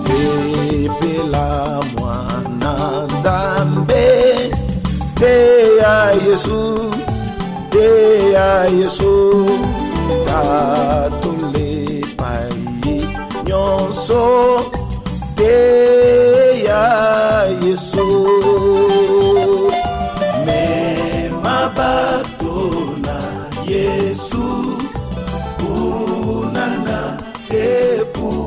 sepela mwana nzambe te ya Yesu tatole pai nyonso te ya Yesu me mabato na Yesu unana epulusu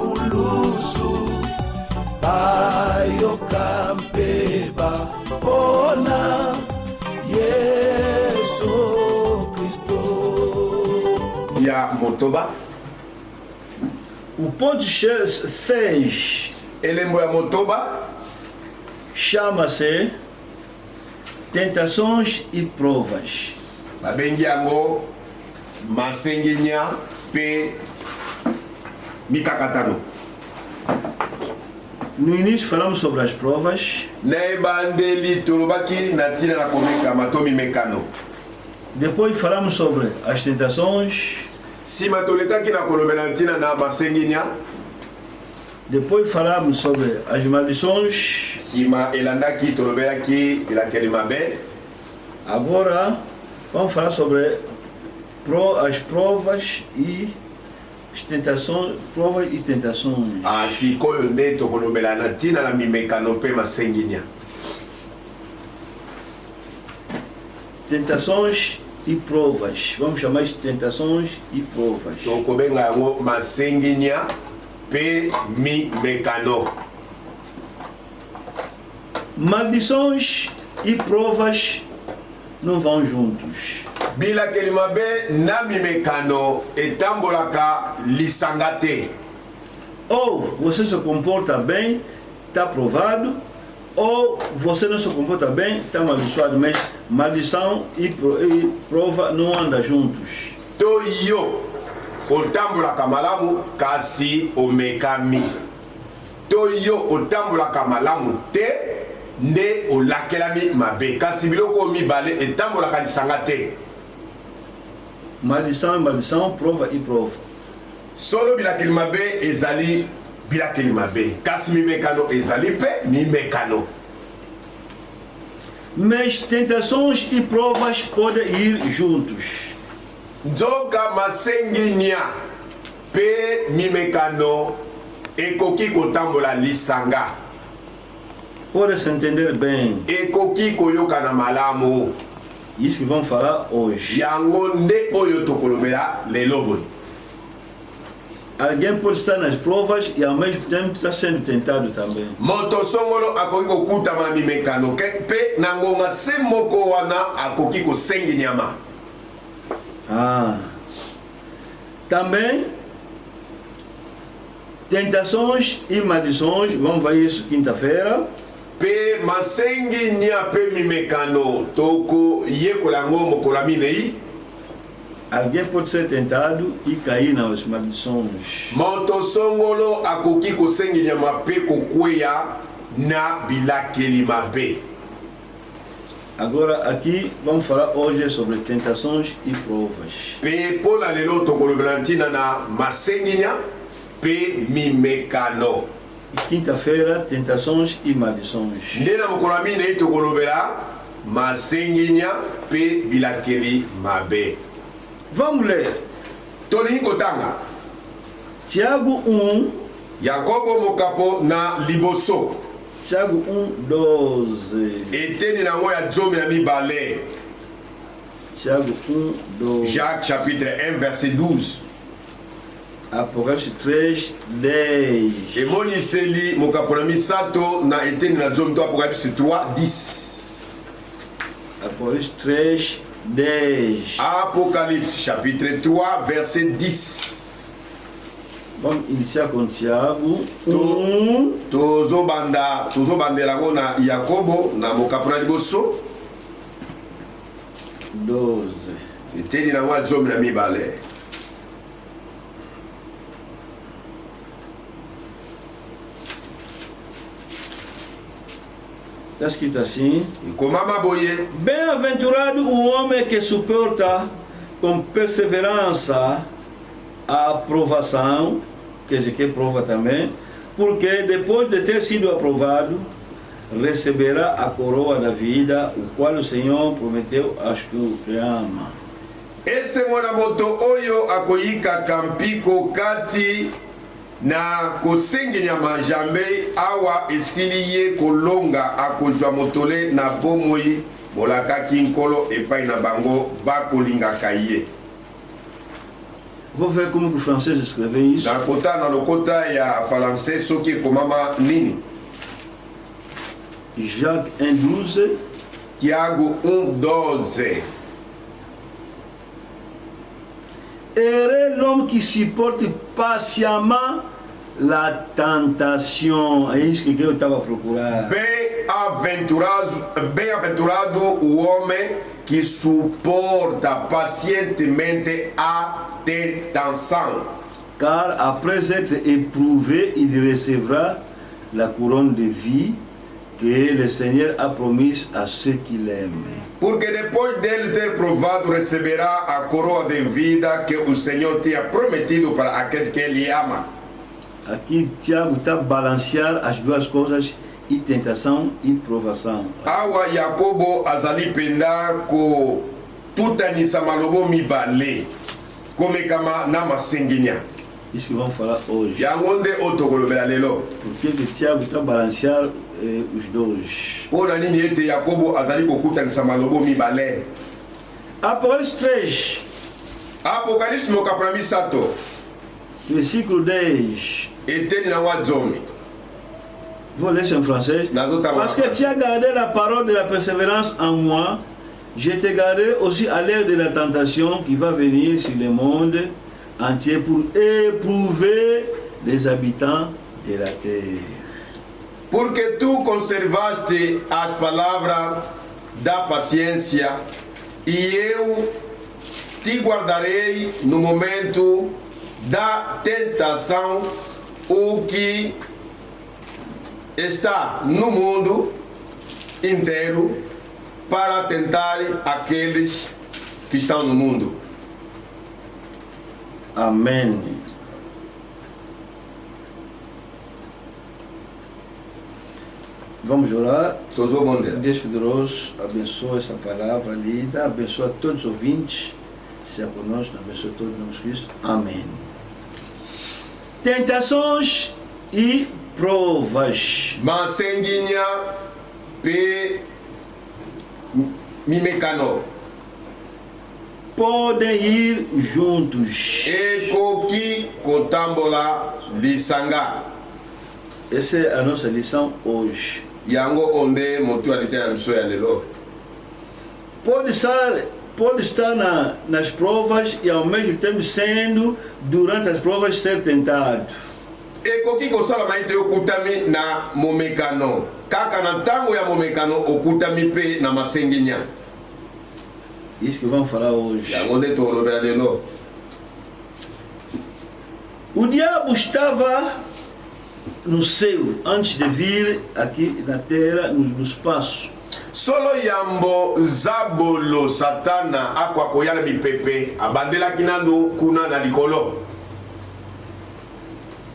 bayo kampeba pona Yesu Kristo ya Motoba o ponto 6 elembo ya Motoba chama-se tentações e provas. babengi yango masengenya pe mikakatano. No início falamos sobre as provas. Na ebandeli tolobaki na tina na komeka matomi mekano. Depois falamos sobre as tentações. Sima tolekaki na kolobela tina na masengenya. Depois falamos sobre as maldições. Sima elandaki tolobelaki ilakeli mabe. Agora vamos falar sobre as provas e as tentações, provas e tentações. Sikoyo nde tokolobela na tina na mimekano pe masengenya. Tentações e provas. Vamos chamar de tentações e provas. Tokobenga yango masengenya pe mimekano. Maldições e provas não vão juntos. Bila kelimabe na mimekano etambolaka lisangate. Ou você se comporta bem, está aprovado, ou você não se comporta bem, está amaldiçoado, mas maldição e prova não andam juntos. To yo otambolaka malamu kasi omekami. To yo otambolaka malamu te nde olakelami mabe kasi biloko mibale etambolaka lisanga te. Maldição e maldição, prova e prova. Solo bilakeli mabe ezali bilakeli mabe kasi mimekano ezali pe mimekano. Mas tentações e provas podem ir juntos. Nzoka masengenya pe mimekano ekoki kotambola lisanga. Pode se entender bem. Ekoki koyokana malamu. Isso que vamos falar hoje. Yango nde oyo tokolobela lelo boy. Alguém pode estar nas provas e ao mesmo tempo está sendo tentado também. Moto songolo akoki kokutama na mimekano pe na ngonga se moko wana akoki kosengi nyama. Também tentações e maldições, vamos ver isso quinta-feira. Pe masengi nya pe mimekano toko yekola ngo mokola minei. Alguém pode ser tentado e cair nas maldições. Moto songolo akoki kosengi nyama pe kokweya na bilakeli mabe. Agora aqui vamos falar hoje sobre tentações e provas. Pe pola lelo tokolobela ntina na masengi nya pe mimekano. Quinta-feira, tentações e maldições. Ndena mokola minei tokolobela masenginya pe bilakeli mabe. Vamos ler. Tolingi kotanga Tiago 1. Yakobo mokapo na liboso. Tiago 1:12. Eteni nango ya zomi na mibale. Tiago 1:12. Jacques chapitre 1 verset 12. Apocalipse 3:10. Emoniseli mokapo na misato na eteni na zomi to Apocalypse 3:10. Apocalipse 3:10. Apocalypse chapitre 3 verset 10. Vamos iniciar com Tiago 1. Tozobandela ngo na Yakobo na mokapo na liboso 12. eteni nango ya zomi na mibale. Está escrito assim: Bem-aventurado o homem que suporta com perseverança a aprovação, quer dizer, que prova também, porque depois de ter sido aprovado, receberá a coroa da vida, o qual o Senhor prometeu aos que o amam. Ese mwana moto oyo akoyika kampiko kati na kosengenya manjambe awa esili ye kolonga akozwa motole na bomoi molakaki nkolo epai na bango bakolingaka ye. Vou ver como que o francês escreveu isso. Na kota na lokota ya français soki ekomama nini? Jacques 1,12. Tiago 1,12. Heureux l'homme qui supporte patiemment la tentation. É isso que eu estava a procurar. Bem-aventurado o homem que suporta pacientemente a tentação. Car après être éprouvé, il recevra la couronne de vie que le Seigneur a promise a ceux qui l'aiment. Porque depois dele ter provado, receberá a coroa de vida que o Senhor tinha prometido para aquele que ele ama. Aqui Tiago está a balancear as duas coisas, e tentação e provação. Awa Yakobo azali penda ko tutanisa malobo mibale komekama na masengenya. Isso que vamos falar hoje. Yangonde otokolobela lelo. Por que Tiago está a balancear os dois? Pona nini ete Yakobo azali kokutanisa malobo mibale? Apocalipse 3. Apocalypse mokapra misato. Versículo 10. Eteni na wazomi. Vou ler en français. Parce que tu as gardé la parole de la persévérance en moi, je te garderai aussi à l'heure de la tentation qui va venir sur le monde entier pour éprouver les habitants de la terre. Porque tu conservaste as palavras da paciência e eu te guardarei no momento da tentação, o que está no mundo inteiro para tentar aqueles que estão no mundo. Amém. Vamos orar. Deus poderoso, abençoa essa palavra lida, abençoa todos os ouvintes, seja conosco, abençoa todos os Cristo. Amém. Tentações e provas. Masenginya pe mimekano podem ir juntos. Ekoki kotambola lisanga. Essa é a nossa lição hoje. Yango onde motu alitena msoya lelo. Pode estar nas provas e ao mesmo tempo sendo, durante as provas, ser tentado. Ekoki kosala maite okutami na momekano. Kaka na ntango ya momekano okutami pe na masengenya. Isso que vamos falar hoje. Yango nde tolobela lelo. O diabo estava no céu antes de vir aqui na terra, no espaço. Solo yambo zabolo satana akwa koyala mipepe abandelaki nano kuna na likolo.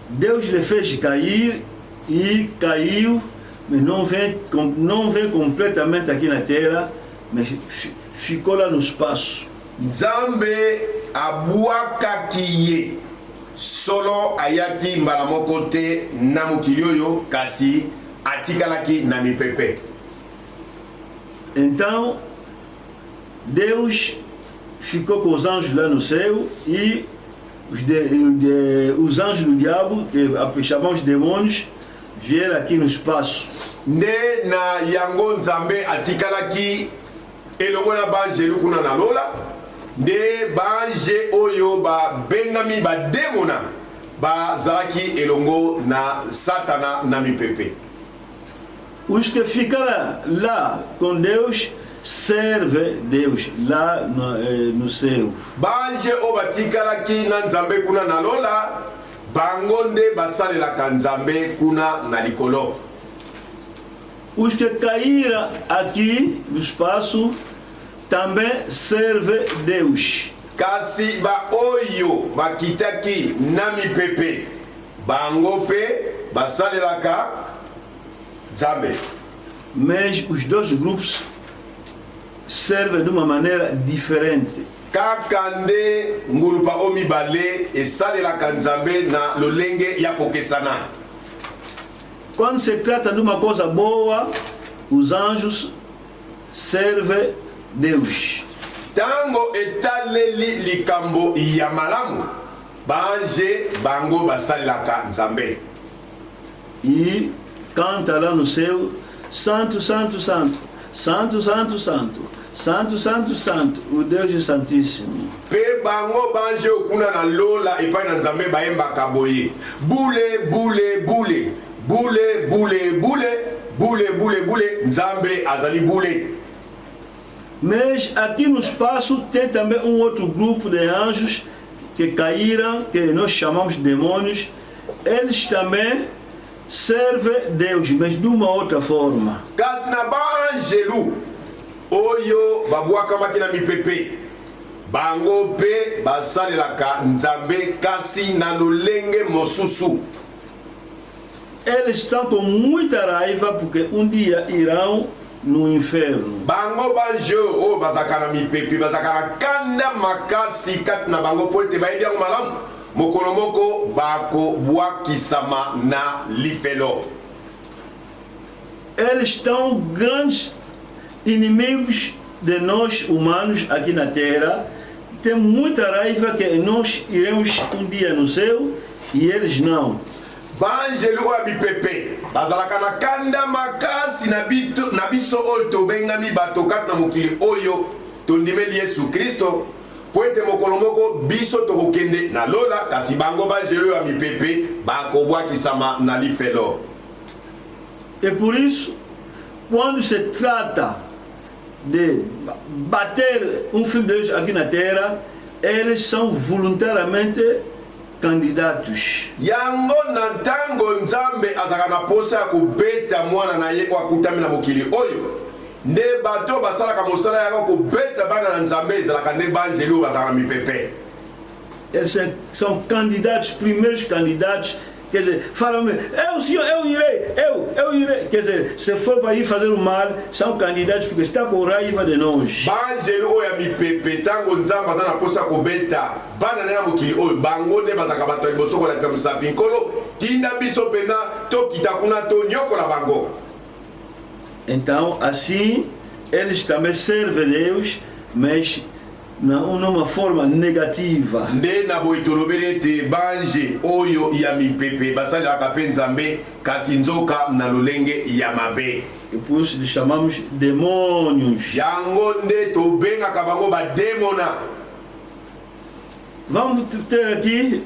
Deus lhe fez cair e caiu, mas não vem completamente aqui na terra, mas ficou lá no espaço. Nzambe abuakaki ye solo ayaki mbala moko te na mokili oyo kasi atikalaki na mipepe. Então Deus ficou com os anjos lá no céu e os anjos do diabo, que chamamos de demônios, vieram aqui no espaço. Nde na yango Nzambe atikalaki elongo na banjelu kuna na lola. Nde banje oyo ba bengami ba demona ba zalaki elongo na satana na mipepe. Os que ficaram lá com Deus servem Deus lá no céu. Banje o batikalaki na Nzambe kuna na lola, bango nde basalelaka Nzambe kuna na likolo. Os que caíram aqui no espaço também servem Deus. Kasi ba oyo bakitaki na mipepe, bango pe basalelaka Nzambe. Mas os dois grupos servem de uma maneira diferente. Kaka nde ngulupa o mibale esalelaka Nzambe na lolenge ya kokesana. Quando se trata de uma coisa boa, os anjos servem Deus. Tango etaleli likambo ya malamu, banje bango basalelaka Nzambe. E canta lá no céu: Santo, Santo, Santo, Santo, Santo, Santo, Santo, Santo, Santo, o Deus é Santíssimo. Pe bango banje okuna na lola epai na Nzambe bayembaka boye: Bule, bule, bule, bule, bule, bule, bule, bule, bule, Nzambe azali bule. Mas aqui no espaço tem também um outro grupo de anjos que caíram, que nós chamamos de demônios. Eles também servem Deus, mas de uma outra forma. Kasi na baangelu oyo babwaka makina mipepe, bango pe basalelaka Nzambe kasi na lolenge mosusu. Eles estão com muita raiva porque um dia irão no inferno. Bango banjo o bazaka na mipepe, bazaka na kanda makasi kat na bango pote bayebi yango malamu. Mokolo moko bako bwakisama na lifelo. Eles estão grandes inimigos de nós humanos aqui na terra. Tem muita raiva que nós iremos um dia no céu e eles não. Banjelu wa mipepe bazalaka na kanda makasi na biso oyo tobengami bato kati na mokili oyo tondimeli Yesu Kristo po ete mokolo moko biso tokokende na lola, kasi bango banjelu wa mipepe bakobwakisama na lifelo. E por isso, quando se trata de bater um filho de Deus aqui na terra, eles são voluntariamente candidatos. Yango na ntango Nzambe azaka na posa ya kobeta mwana na ye akutami na mokili oyo, nde bato basalaka mosala yango kobeta bana na Nzambe ezalaka nde banjelu bazalaka mipepe. Eles são candidatos, primeiros candidatos. Quer dizer, falam-me: Senhor, eu irei. Quer dizer, se for para ir fazer o mal, são candidatos porque está com raiva de nós. Banjelu oya mipepe tango Nzambe aza na posa kobeta bana na mokili oyo, bango nde bazaka bato ya liboso kolakisa mosapi nkolo tinda biso pena tokita kuna tonyokola bango. Então, assim, eles também servem Deus, mas numa forma negativa. Nde na boitolobeli ete banje oyo ya mipepe basalelaka mpe Nzambe kasi nzoka na lolenge ya mabe. E por isso lhes chamamos demônios. Yango nde tobengaka bango bademona. Vamos ter aqui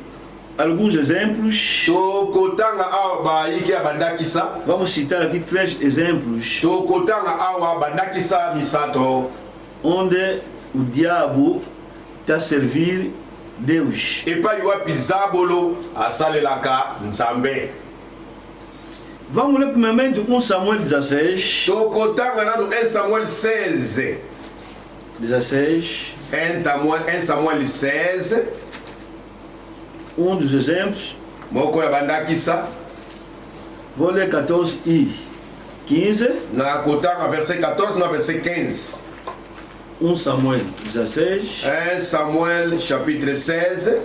alguns exemplos. Tokotanga awa bayiki ya bandakisa. Vamos citar aqui 3 exemplos. Tokotanga awa bandakisa misato onde o diabo está a servir Deus. epai wapi zabolo asalelaka Nzambe. Vamos ler primeiramente 1 Samuel 16. Tokotanga nano 1 Samuel 16. 1 Samuel 16. Um dos exemplos. Moko ya bandakisa. Vou ler 14 e 15. Na kotanga verset 14 na verset 15. 1 Samuel 16. 1 Samuel chapitre 16.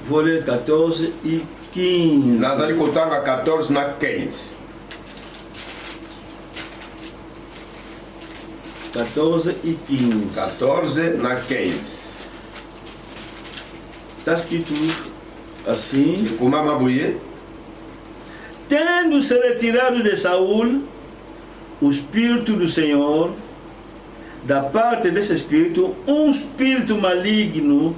Vou ler 14 e 15. Nazali kotanga 14 na 15. 14 e 15. 14 na 15. Está escrito assim: Kumama boye. Tendo se retirado de Saul o Espírito do Senhor, da parte desse Espírito, um espírito maligno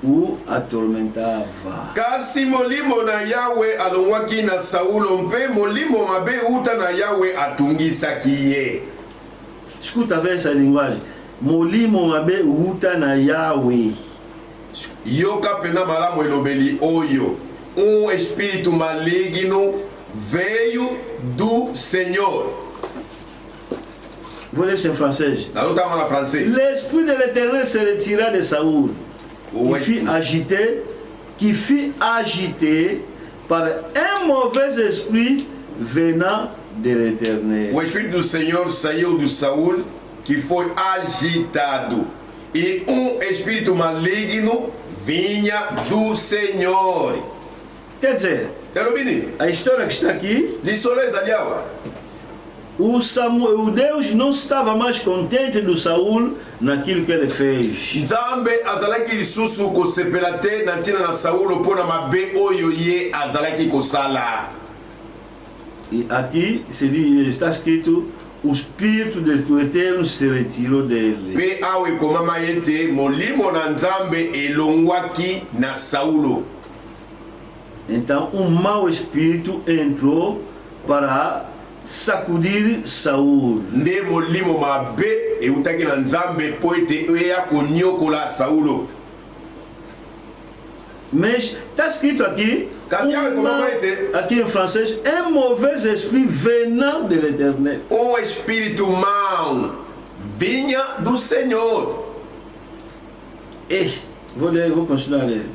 o atormentava. Kasi molimo na Yawe alongwaki na Saulo mpe molimo mabe uta na Yawe atungisaki ye. Escuta bem essa linguagem. Molimo mabe uta na Yawe. Yoka pena malamu elobeli oyo. Espírito maligno veio do Senhor. Vou ler isso em français. L'esprit de l'Éternel se retira de Saoul, qui fut agité par un mauvais esprit venant de l'Éternel. O Espírito do Senhor saiu de Saul, que foi agitado. E espírito maligno vinha do Senhor. Quer dizer, a história que está aqui, o Deus não estava mais contente do Saul naquilo que ele fez. Nzambe azalaki lisusu kosepela te na ntina na Saulo mpona mabe oyo ye azalaki kosala. E aqui está escrito: o espírito do Eterno se retirou dele. Pe awe komama yete molimo na Nzambe elongwaki na Saulo. Então mau espírito entrou para sacudir Saul. Nde molimo mabe eutaki na Nzambe po ete eya konyokola Saulo. Mas está escrito aqui, aqui em francês, un mauvais esprit venant de l'Éternel. Espírito mau vinha do Senhor. Vou continuar a ler.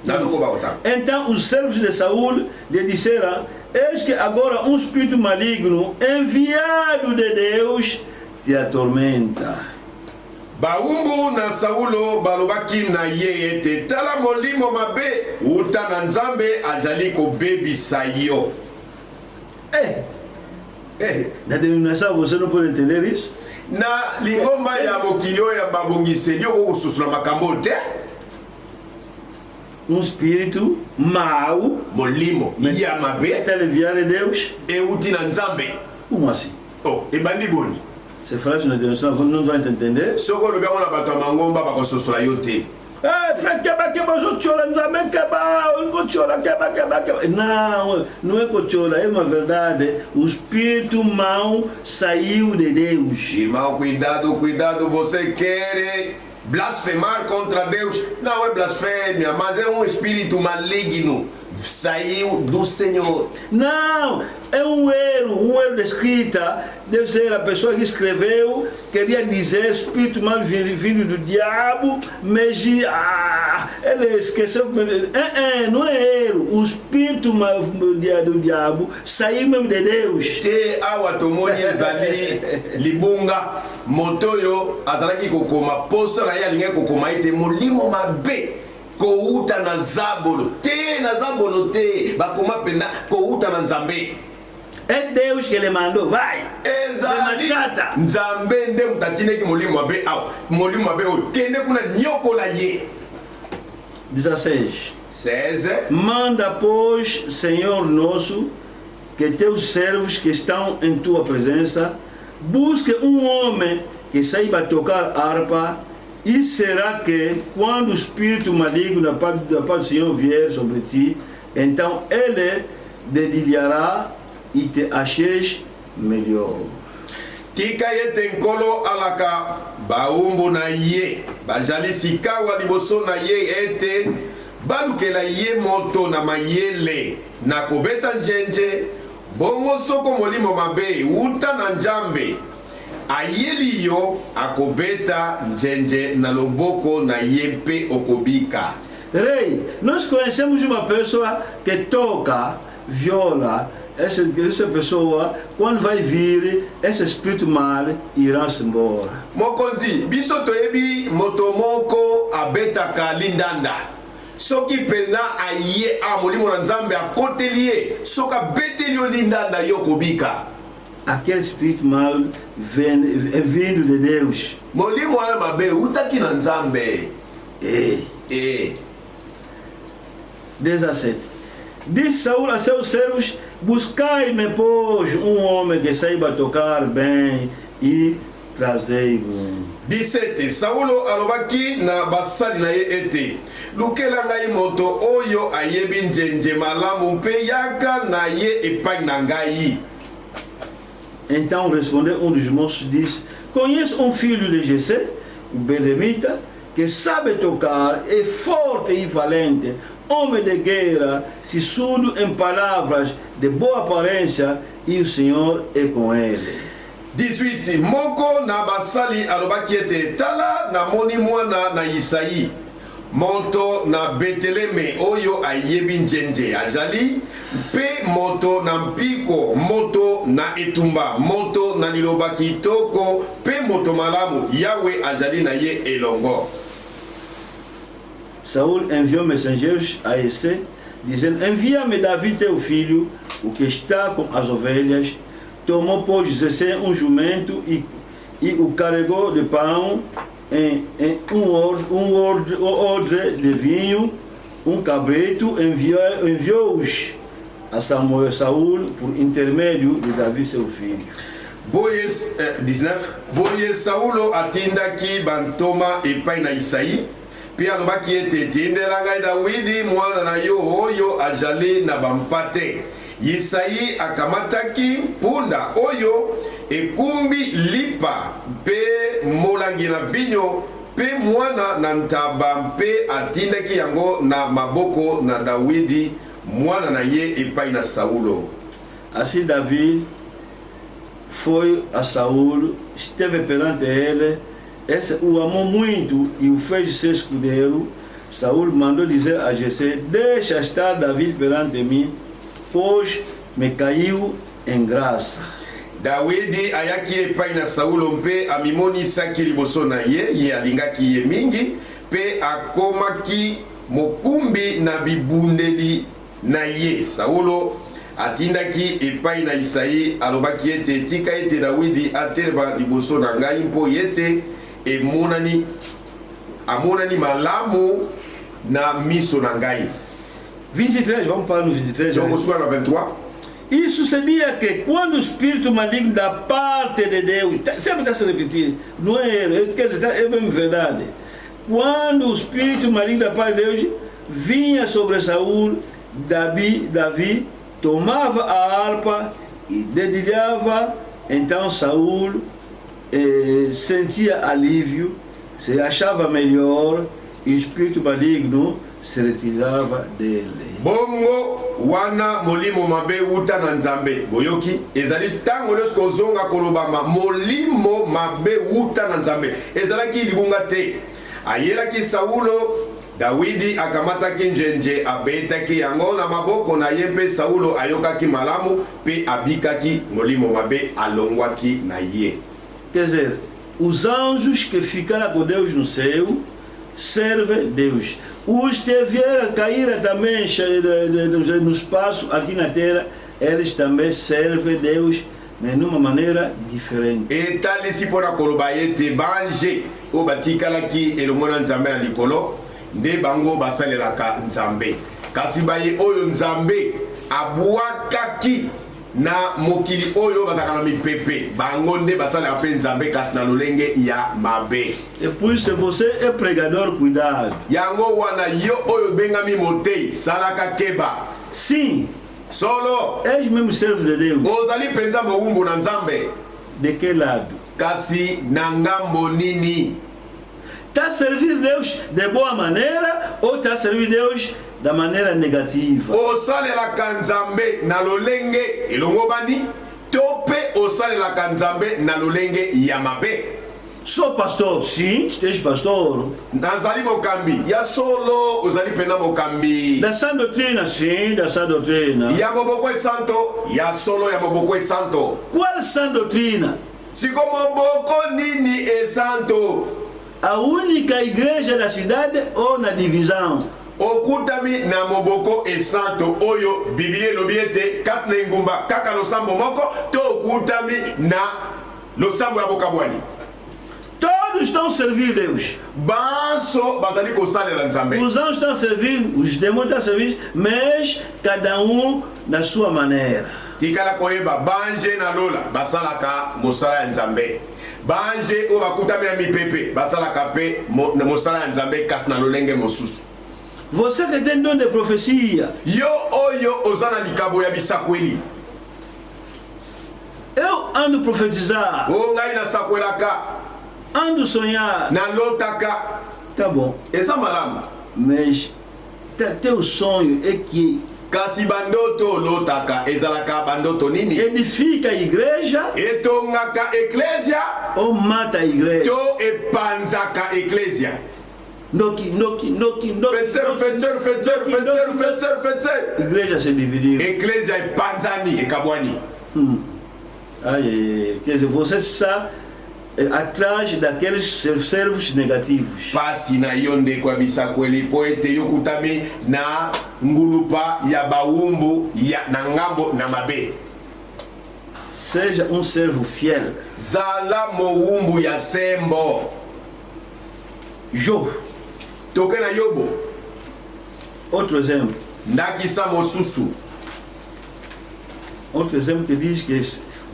Então os servos de Saul lhe disseram: eis que agora espírito maligno enviado de Deus te atormenta. Baumbu na Saulo balobaki na ye ete tala molimo mabe uta na Nzambe ajali kobebisa yo. Na denominação você não pode entender isso? Na lingomba ya mokili oyo ya babongiseli okosusula makambo te. Espírito mau, molimo ya mabe está enviado de Deus euti na Nzambe. Como assim? Ebandi boni. Ces frères não vão entender. Soko lobi ngona bato mangomba bakosusula yo te. Não é cochola, é uma verdade. O espírito mau saiu de Deus. Irmão, cuidado, você quer blasfemar contra Deus? Não é blasfêmia, mas é espírito maligno. Saiu do Senhor. Não, é um erro de escrita. Deve ser a pessoa que escreveu, queria dizer espírito mal vindo do diabo, mas ele esqueceu. Não é erro. O espírito mal do diabo saiu mesmo de Deus. Te awa tomoni ezali libunga motoyo azalaki kokoma posa na ye alingi kokoma ete molimo mabe kouta na Zabolo te bakoma pena kouta na Nzambe. É Deus que ele mandou, vai. Ezali Nzambe nde mutatineki molimo mabe awa molimo mabe oyo kende kuna nyokola ye. 16. Manda, pois, Senhor nosso, que teus servos que estão em tua presença busquem homem que saiba tocar harpa. E será que quando o espírito maligno da parte do Senhor vier sobre ti, então ele dedilhará e te acheis melhor. Tika ye tenkolo alaka baumbu na ye bajali sikawa liboso na ye ete balukela ye moto na mayele na kobeta njenje bongo soko molimo mabe uta na Nzambe ayeli yo akobeta njenje na loboko na ye mpe okobika. Rei, nós conhecemos uma pessoa que toca viola. Essa pessoa, quando vai vir, esse espírito mal irá se embora. Mokonzi, biso toyebi motomoko abetaka lindanda. Soki pena aye molimo na Nzambe akotelie, soka betelio lindanda yokobika. Aquele espírito mal é vindo de Deus. Molimo ala mabe utaki na Nzambe. 17. Disse Saul a seus servos: buscai-me, pois, homem que saiba tocar bem e trazei-me. 17. Saulo alobaki na basali na ye ete lukela ngai moto oyo ayebi njenje malamu mpe yaka na ye epai na ngai. Então respondeu dos moços e disse: conheço filho de Jessé, o belemita, que sabe tocar, é forte e valente, homem de guerra, sisudo em palavras, de boa aparência, e o Senhor é com ele. 18. Moko na basali alobaki ete tala na moni mwana na Isaí moto na Beteleme oyo ayebi njenje ajali pe moto na mpiko moto na etumba moto na liloba kitoko pe moto malamu Yawe ajali na ye elongo. Saúl enviou mensageiros a Esse, dizendo: envia-me Davi teu filho, o que está com as ovelhas. Tomou, pois, Jessé jumento e o carregou de pão em odre de vinho, cabrito, enviou-os a Saúl por intermédio de Davi seu filho. Boyes 19. Boyes Saulo atindaki bantoma epai na Isaïe. Pia lobaki ete tindela ngai Dawidi mwana na yo oyo ajali na bampate. Isaïe akamataki punda oyo ekumbi lipa pe molangi na vinyo pe mwana na ntaba pe atindaki yango na maboko na Dawidi mwana na ye epai na Saulo. Assim Davi foi a Saúl, esteve perante ele, o amou muito e o fez ser escudeiro. Saúl mandou dizer a Jessé: deixa estar Davi perante mim, pois me caiu em graça. Dawidi ayaki epai na Saulo mpe amimonisaki liboso na ye alingaki ye mingi mpe akomaki mokumbi na bibundeli na ye. Saulo atindaki epai na Isaïe alobaki ete tika ete Dawidi atelema liboso na ngai mpo yete amonani malamu na miso na ngai. 23, vamos para no 23. Donc soit na 23. E sucedia que quando o espírito maligno da parte de Deus, sempre está se repetindo, não é, quer dizer, é mesmo verdade. Quando o espírito maligno da parte de Deus vinha sobre Saúl, Davi tomava a harpa e dedilhava. Então Saúl sentia alívio, se achava melhor e o espírito maligno se retirava dele. Bongo wana molimo mabe uta na Nzambe boyoki ezali tango lorsque zonga kolobama molimo mabe uta na Nzambe ezalaki libunga te. Ayelaki Saulo, Dawidi akamataki njenje abetaki yango na maboko na ye mpe Saulo ayokaki malamu pe abikaki molimo mabe alongwaki na ye. Quer dizer, os anjos que ficaram com Deus no céu servem Deus. Os que vieram cair também no espaço aqui na terra, eles também servem Deus, mas de uma maneira diferente. E tal se por a colobaete banje o batikalaki elomona Nzambe na likolo nde bango basalelaka Nzambe. Kasi baye oyo Nzambe abuakaki na mokili oyo bazaka na mipepe bango nde basalelaka pe Nzambe kasi na lolenge ya mabe. E por isso você é pregador, cuidado. Yango wana yo oyo bengami motei salaka keba. Sim. Solo. És mesmo servo de Deus. Ozali penza mowumbu na Nzambe. De que lado? Kasi na ngambo nini? Tá servir Deus de boa maneira ou tá servir Deus da maneira negativa? Osalelaka Nzambe na lolenge elongo bani tope osalelaka Nzambe na lolenge ya mabe. Sou pastor, sim, esteja pastor. Nazali mokambi, ya solo ozali pena mokambi. Da sã doutrina, sim, da sã doutrina. Ya moboko santo, ya solo ya moboko santo. Qual sã doutrina? Siko moboko nini e santo? A única igreja da cidade ou na divisão? Okutami na moboko e santo oyo Biblia lobiete kat na ngumba kaka losambo moko to okutami na losambo ya bokabwani. Todos estão a servir Deus. Banso bazali kosalela Nzambe. Os anjos estão a servir, os demônios estão a servir, mas cada um na sua maneira. Tikala koyeba banje na lola basalaka mosala ya Nzambe. Banje o bakutami na mipepe basalaka pe mosala ya Nzambe kasi na lolenge mosusu. Você que tem dom de profecia. Yo oyo ozana likabo ya bisakweli. Eu ando profetizar. O ngai na sakwelaka. Ando sonhar. Na lotaka. Tá bom. Essa malamu. Mas teu sonho é que kasi bandoto lotaka ezalaka bandoto nini? Edifica a igreja. Etongaka eklesia. Ou mata a igreja. To epanzaka eklesia. Ndoki. Igreja se dividiu. Igreja é panzani e kabwani. Quer dizer, você está atrás daqueles servos negativos. Pasi na yonde kwa bisakweli poete yokutami na ngulupa ya baumbu ya na ngambo na mabe. Seja um servo fiel. Zala moumbu ya sembo. Job. Toke na Yobo. Outro exemplo. Nakisa mosusu. Outro exemplo que diz que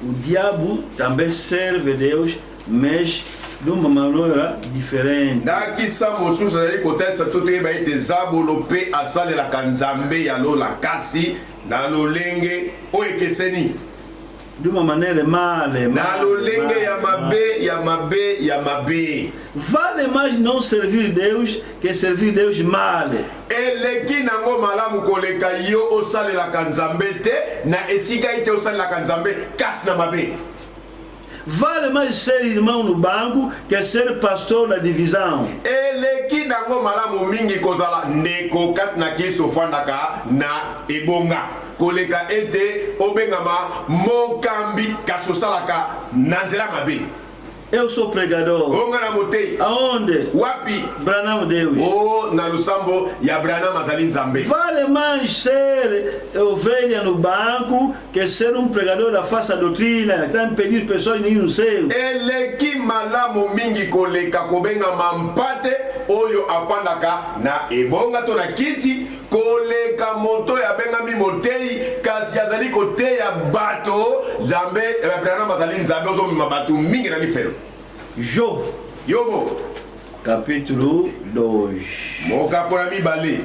o diabo também serve a Deus, mas de uma maneira diferente. Nakisa mosusu ali kotesa tote ba ite zabolo pe asale la kanzambe ya lola kasi na lolenge oekeseni. De uma maneira male. Na lolenge ya mabe. Vale mais não servir Deus que servir Deus male. Eleki nango malamu koleka yo osale la kanzambe te na esika ite osale la kanzambe kasi na mabe. Vale mais ser irmão no banco que ser pastor na divisão. Eleki nango malamu mingi kozala neko kat na kiso fandaka na ebonga. Koleka ete obengama mokambi kasosalaka nanzela mabe. Eu sou pregador. Onga motei. Aonde? Wapi? Branham Deus. Oh, na lusambo ya Branham azali nzambe. Vale mais ser ovelha no banco que ser um pregador da falsa doutrina, que está impedir pessoas de ir no céu. Eleki malamu mingi koleka kobenga mampate oyo afandaka na ebonga to na kiti koleka moto ya benga mi motei kasi azali kote ya bato zambe Branham azali nzambe ozo mabatu mingi na lifelo. Job. Yobo. Capítulo 2. Mokapona mibale.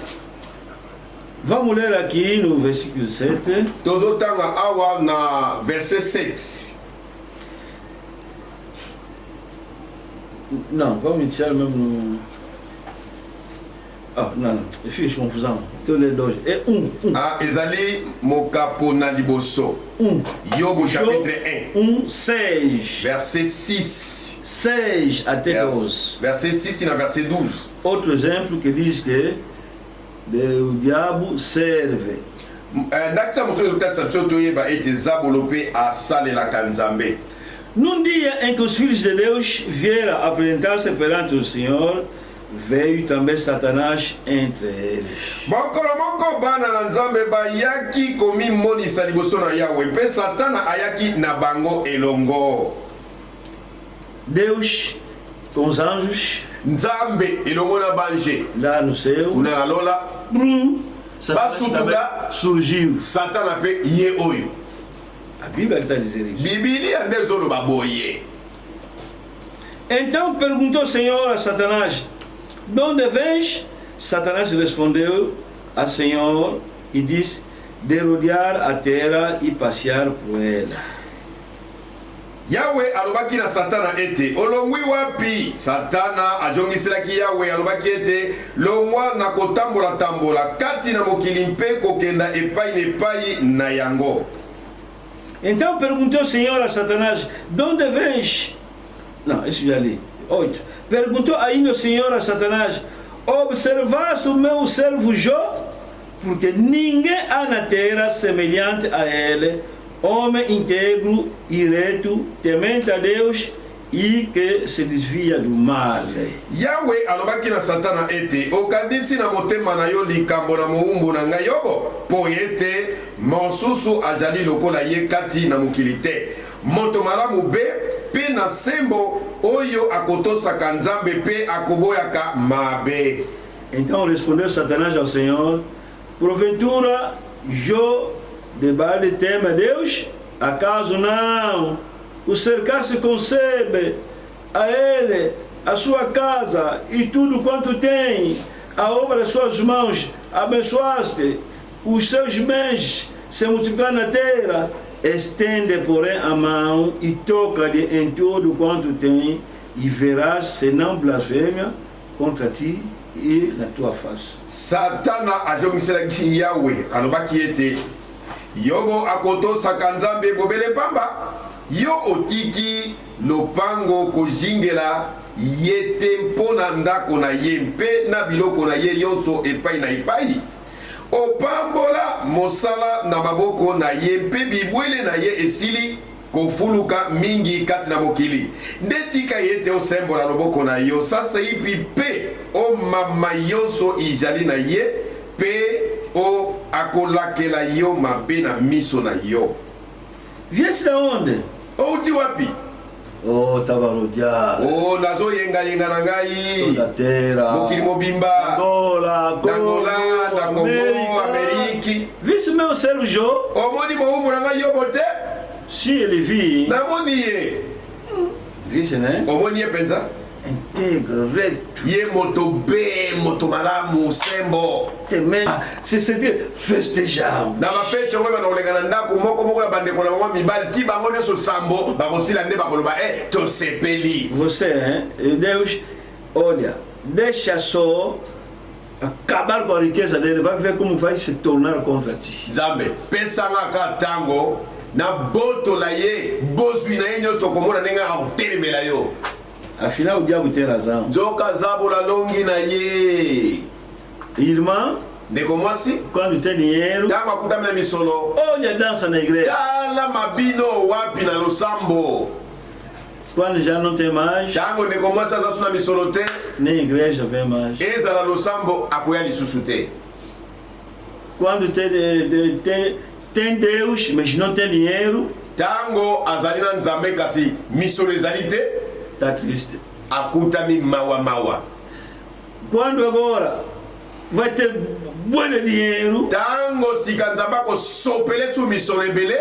Vamos ler aqui no versículo 7. Tozotanga awa na verset 7. Não, vamos iniciar mesmo no... Ah, não, eu fiz confusão. Estou lendo 2. É 1. Ah, ezali mokapona liboso. 1. Yobo chapitre 1, 6. Verset 6. 6 até 12. Verset 6 e na verset 12. Outro exemplo que diz que o diabo serve. Nakisa mosusu tatsa toyeba ete zabolope asale la kanzambe. Num dia em que os filhos de Deus vieram apresentar-se perante o Senhor, veio também Satanás entre eles. Mokolo moko bana na nzambe bayaki komi monisa liboso na Yahweh mpe Satana ayaki na bango elongo. Deus com os anjos, Nzambe elongo na banje lá no céu, kuna na lola Satanás surgiu. Satana pe ye oyo. A Bíblia está dizendo isso. Biblia ndezoloba boye. Então perguntou o Senhor a Satanás: de onde vens? Satanás respondeu ao Senhor e disse: de rodear a terra e passear por ela. Yahweh alobaki na Satana ete olongwi wapi? Satana ajongiselaki Yahweh alobaki ete longwa na kotambola tambola kati na mokili mpe kokenda epai na epai na yango. Então perguntou o Senhor a Satanás: de onde vens? Não, isso já li. 8. Perguntou ainda o Senhor a Satanás: observaste o meu servo Jó? Porque ninguém há na terra semelhante a ele, homem íntegro e reto, temente a Deus e que se desvia do mal. Yahweh alobaki na Satana ete okandisi na motema na yo likambo na moumbu na ngai yobo po ete mosusu ajali lokola ye kati na mokili te. Moto malamu be pe na sembo oyo akotosaka nzambe pe akoboyaka mabe. Então respondeu Satanás ao Senhor: porventura Jó de balde teme a Deus? Acaso não o cercasse concebe a ele, a sua casa e tudo quanto tem, a obra das suas mãos, abençoaste, os seus bens se multiplicaram na terra, estende porém a mão e toca-lhe em tudo quanto tem, e verás se não blasfêmia contra ti e na tua face. Satana ajongiselaki Yahweh alobaki ete yobo akotosaka nzambe bobele pamba yo otiki lopango kozingela ye te mpo na ndako na ye mpe na biloko na ye nyonso epai na epai. Opambola mosala na maboko na ye mpe bibwele na ye esili kofuluka mingi kati na mokili. Nde tika ye te osembola loboko na yo sasa ipi mpe o mama yonso ijali na ye mpe o akolakela yo mabe na miso na yo. Viens na onde? Outi wapi? Oh, tabarodia. Oh, nazo yenga na ngai. Sondatera. Mokili mobimba. Angola, Congo, Ameriki. Viens meu Sergio. Omoni mo na ngai yo bote? Si elle vit. Namoni ye. Viens né? Omoni ye penza? Intègre, recto. Ye moto be, moto malamu, sembo. C'est-à-dire festejar. Na ba fete ngwe bana olenga na ndako moko ya bande ko na mama mibali ti bango nyoso sambo ba kosila nde ba koloba to sepeli. Você, hein? Deus, olha, deixa só acabar com a riqueza dele, vai ver como vai se tornar contra ti. Zambe, pesa nga tango na boto la ye, bozwi na ye nyoso komona nenga akotelemela yo. Afinal, o diabo tem razão. Nzoka zabo la longi na ye. Irmã, ndeko mwasi, quando tem dinheiro, tango akutamina na misolo, olha, dança na igreja. tala mabino wapi na losambo. Quando já não tem mais, tango ndeko mwasi azasu na misolo te, nem igreja vem mais. ezala losambo akoya lisusu te. Quando tem Deus, mas não tem dinheiro, tango azali na nzambe kasi misolo ezali te, tá triste. akutami mawa. Quando agora vai ter bom dinheiro, tango sika nzambe akosopele su misolo ebele,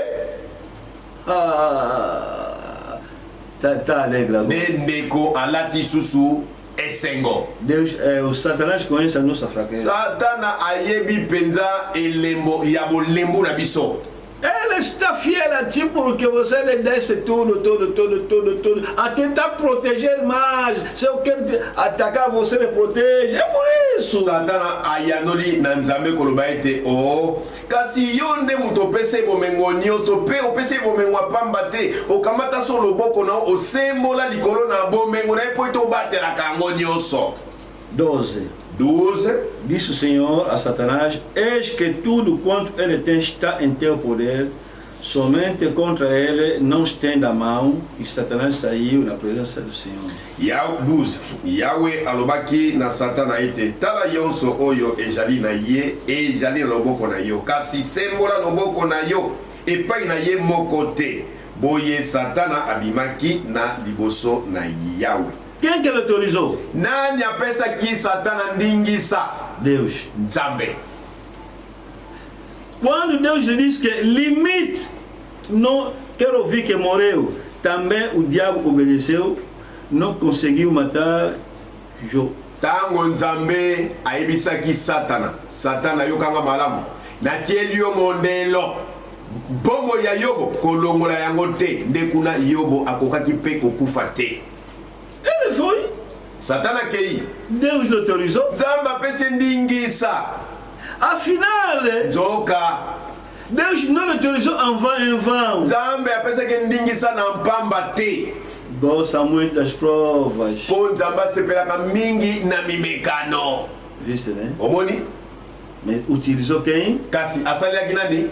tá alegre agora. nde ndeko alati susu esengo. Deus, o Satanás conhece a nossa fraqueza. Satana ayebi penza elembo ya bolembo na biso. Ele está fiel a ti porque você lhe desse tudo, a tentar proteger mais. Se eu quero atacar, você me protege. É por isso. Satana ayanoli na nzambe koloba ete o kasi yo nde muto opesa bomengo nyonso pe opesa bomengo apamba te okamata so loboko na osembola likolo na bomengo na po ete obatelaka yango nyonso. 12. Disse o Senhor a Satanás: eis que tudo quanto ele tem está em teu poder, somente contra ele não estenda a mão. E Satanás saiu na presença do Senhor. 12. Yahweh alobaki na Satana ete tala yonso oyo ejali na ye ejali na loboko na yo kasi sembola loboko na yo epai na ye moko te. Boye Satana abimaki na liboso na Yahweh. Quem que l'autorisou? Nani apesa ki Satana ndingisa? Deus. Nzambe. Quando Deus lhe diz que limite, não quero ouvir que morreu, também o diabo obedeceu, não conseguiu matar Jó. Tango Nzambe aibisaki Satana. Satana yokanga malamu. Natieli yo mondelo. Bongo ya Yobo kolongola yango te. Ndekuna Yobo akokaki pe kokufa te. Ele foi. Satana kei. Deus l'autorisou. Nzambe apesi ndingisa. Afinal, Nzoka. Deus não l'autorisou en vão. Nzambe apesaki ndingisa na mpamba te. Gosta muito das provas. Po Nzambe asepelaka mingi na mimekano. Viste, né? Omoni? Mais utilizou quem? Kasi asaliaki nani?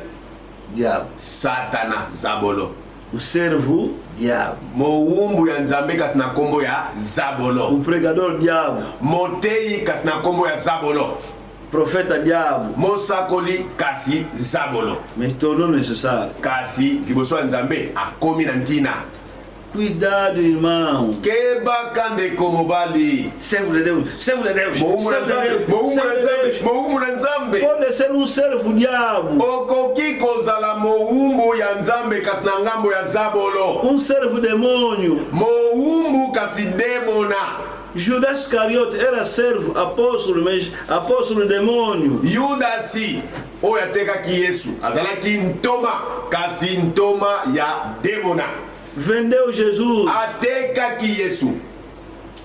Diabo. Satana Zabolo. O servo, diabo. Mowumbu ya Nzambe kasi na kombo ya Zabolo. O pregador, diabo. Motei kasi na kombo ya Zabolo. Profeta, diabo. Mosakoli kasi Zabolo. Mas tornou necessário. Kasi liboso ya Nzambe akomi na ntina. Cuidado, irmão. Keba kande komobali. Servo de Deus, servo de Deus. Mowumbu na Nzambe. Pode ser um servo diabo. Okoki kozala mowumbu ya Nzambe kasi na ngambo ya Zabolo. Um servo demônio. Mowumbu kasi demona. Judas Iscariote era servo, apóstolo, mas apóstolo demônio. Yudasi oyo atekaki Yesu azalaki ntoma kasi ntoma ya demona. Vendeu Jesus. Atekaki Yesu.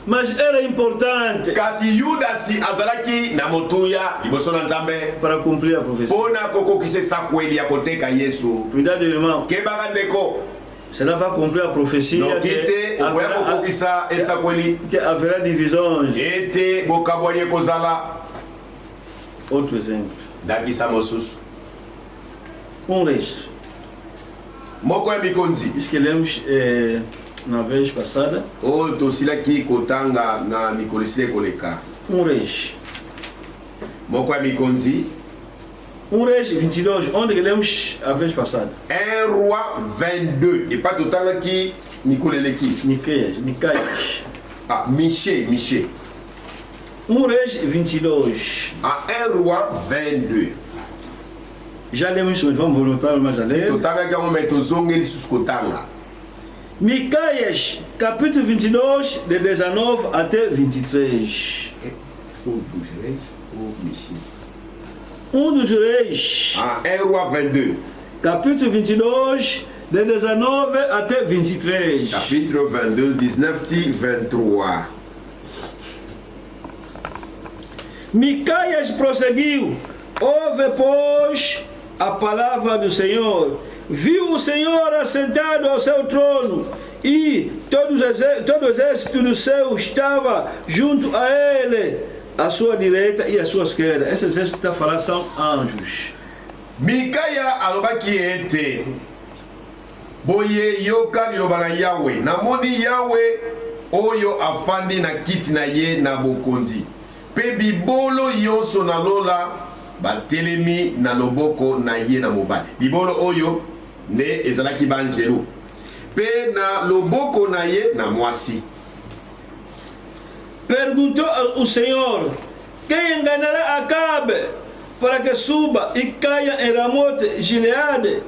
Mas era importante kasi Yudasi azalaki na motuya liboso na Nzambe para cumprir a profecia. pona kokokisa sakweli ya koteka Yesu. Cuidado, irmão. Kebaka ndeko. Cela va compris la prophétie donc ete okoya kokokisa esakweli haverá divisões. ete bokabwani ekozala. Outro exemplo. Ndakisa mosusu Reis. moko ya mikonzi Isso que lemos na vez passada. oyo tosilaki kotanga na mikolo esila ekoleka. Reis. Moko ya mikonzi Reis 22, onde que lemos a vez passada? 1 roi 22 epa totangaki mikolo eleki. Miqueias. Ah, Miché. Reis 22. Ah, 1 roi 22 Já lemos isso, mas vamos voltar mais a si ler. totangaki yango me tozongeli lisusu kotanga. Miqueias, capítulo 22, de 19 até 23. Dos Reis. Ah, 1 roi 22 Capítulo 22, de 19 até 23. chapitre 22 19-23. Miqueias prosseguiu: ouve, pois, a palavra do Senhor. Viu o Senhor assentado ao seu trono, e todo o exército do céu estava junto a ele, à sua direita e à sua esquerda. Esse exército que está a falar são anjos. Mikaya alobaki ete boye yoka liloba na Yawe, namoni Yawe oyo afandi na kiti na ye na bokonzi, pe bibolo yonso na lola batelemi na loboko na ye na mobali. Bibolo oyo nde ezalaki banjelu, pe na loboko na ye na mwasi. Perguntou o Senhor: quem enganará Acabe para que suba e caia em Ramote Gileade?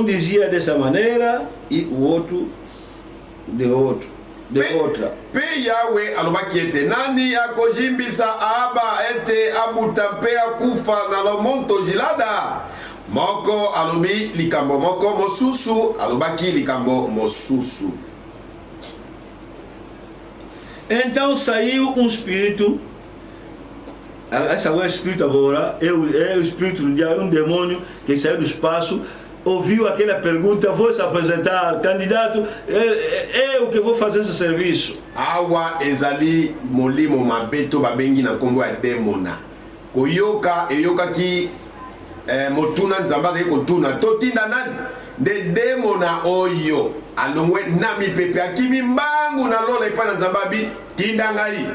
Dizia dessa maneira e o outro de outra. Pe Yawe alobaki ete nani akojimbisa Aba ete abuta mpe akufa na lomonto Gilada? Moko alobi likambo moko, mosusu alobaki likambo mosusu. Então saiu espírito. Esse é o espírito agora, é o espírito do diabo, demônio que saiu do espaço, ouviu aquela pergunta: vou se apresentar, candidato, eu que vou fazer esse serviço. Awa ezali molimo mabeto babengi na kombo ya demona. Koyoka eyokaki motuna nzamba zali kotuna totinda nani de demona oyo alongwe na mipepe akimi mbangu na lola epai na nzambabi tinda ngai.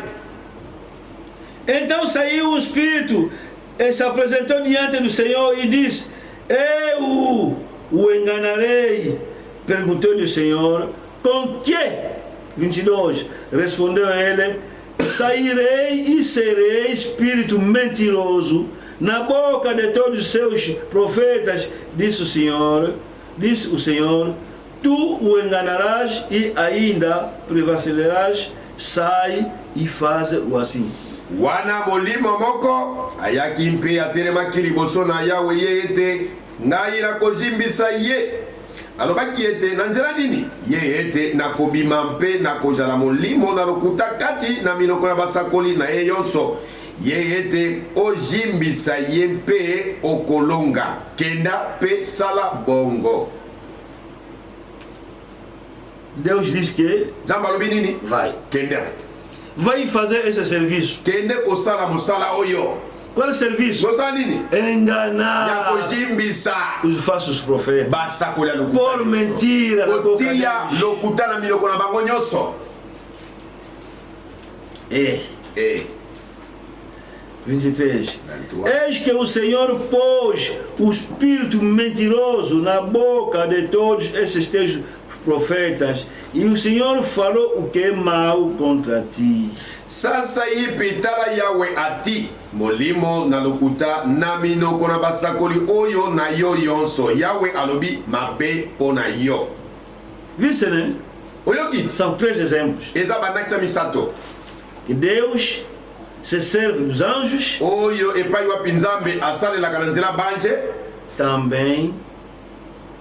Então saiu espírito e se apresentou diante do Senhor e disse: eu o enganarei. Perguntou-lhe o Senhor: com que? 22. Respondeu ele: sairei e serei espírito mentiroso na boca de todos os seus profetas, disse o Senhor, tu o enganarás e ainda prevalecerás. Sai e faz-o assim. Wana molimo moko ayaki mpe atelemaki liboso na Yawe ye ete ngai nakojimbisa ye. Alobaki ete na nzela nini? Ye ete nakobima mpe nakozala molimo na lokuta kati na minoko na basakoli na ye yonso. Ye ete ojimbisa ye mpe okolonga kenda mpe sala bongo. Deus diz que Nzambe alobi nini? vai. Kenda. Vai fazer esse serviço. Kende kosala musala oyo. Qual serviço? Kosala nini? Enganar Ya kojimbisa os falsos profetas. basakoli ya lokuta. Por mentira na boca kotia deles. lokuta na minoko na bango nyonso. 23. 23. Eis que o Senhor pôs o espírito mentiroso na boca de todos esses teus profetas, e o Senhor falou o que é mal contra ti. Sasa yipi tala Yawe ati molimo na lokuta na minoko na basakoli oyo na yo yonso. Yawe alobi mabe pona yo. Viste, né? Oyo kiti. São 3 exemplos. Eza banakisa misato. Que Deus se serve dos anjos, Oyo epai wapi Nzambe asalelaka na nzela banje. também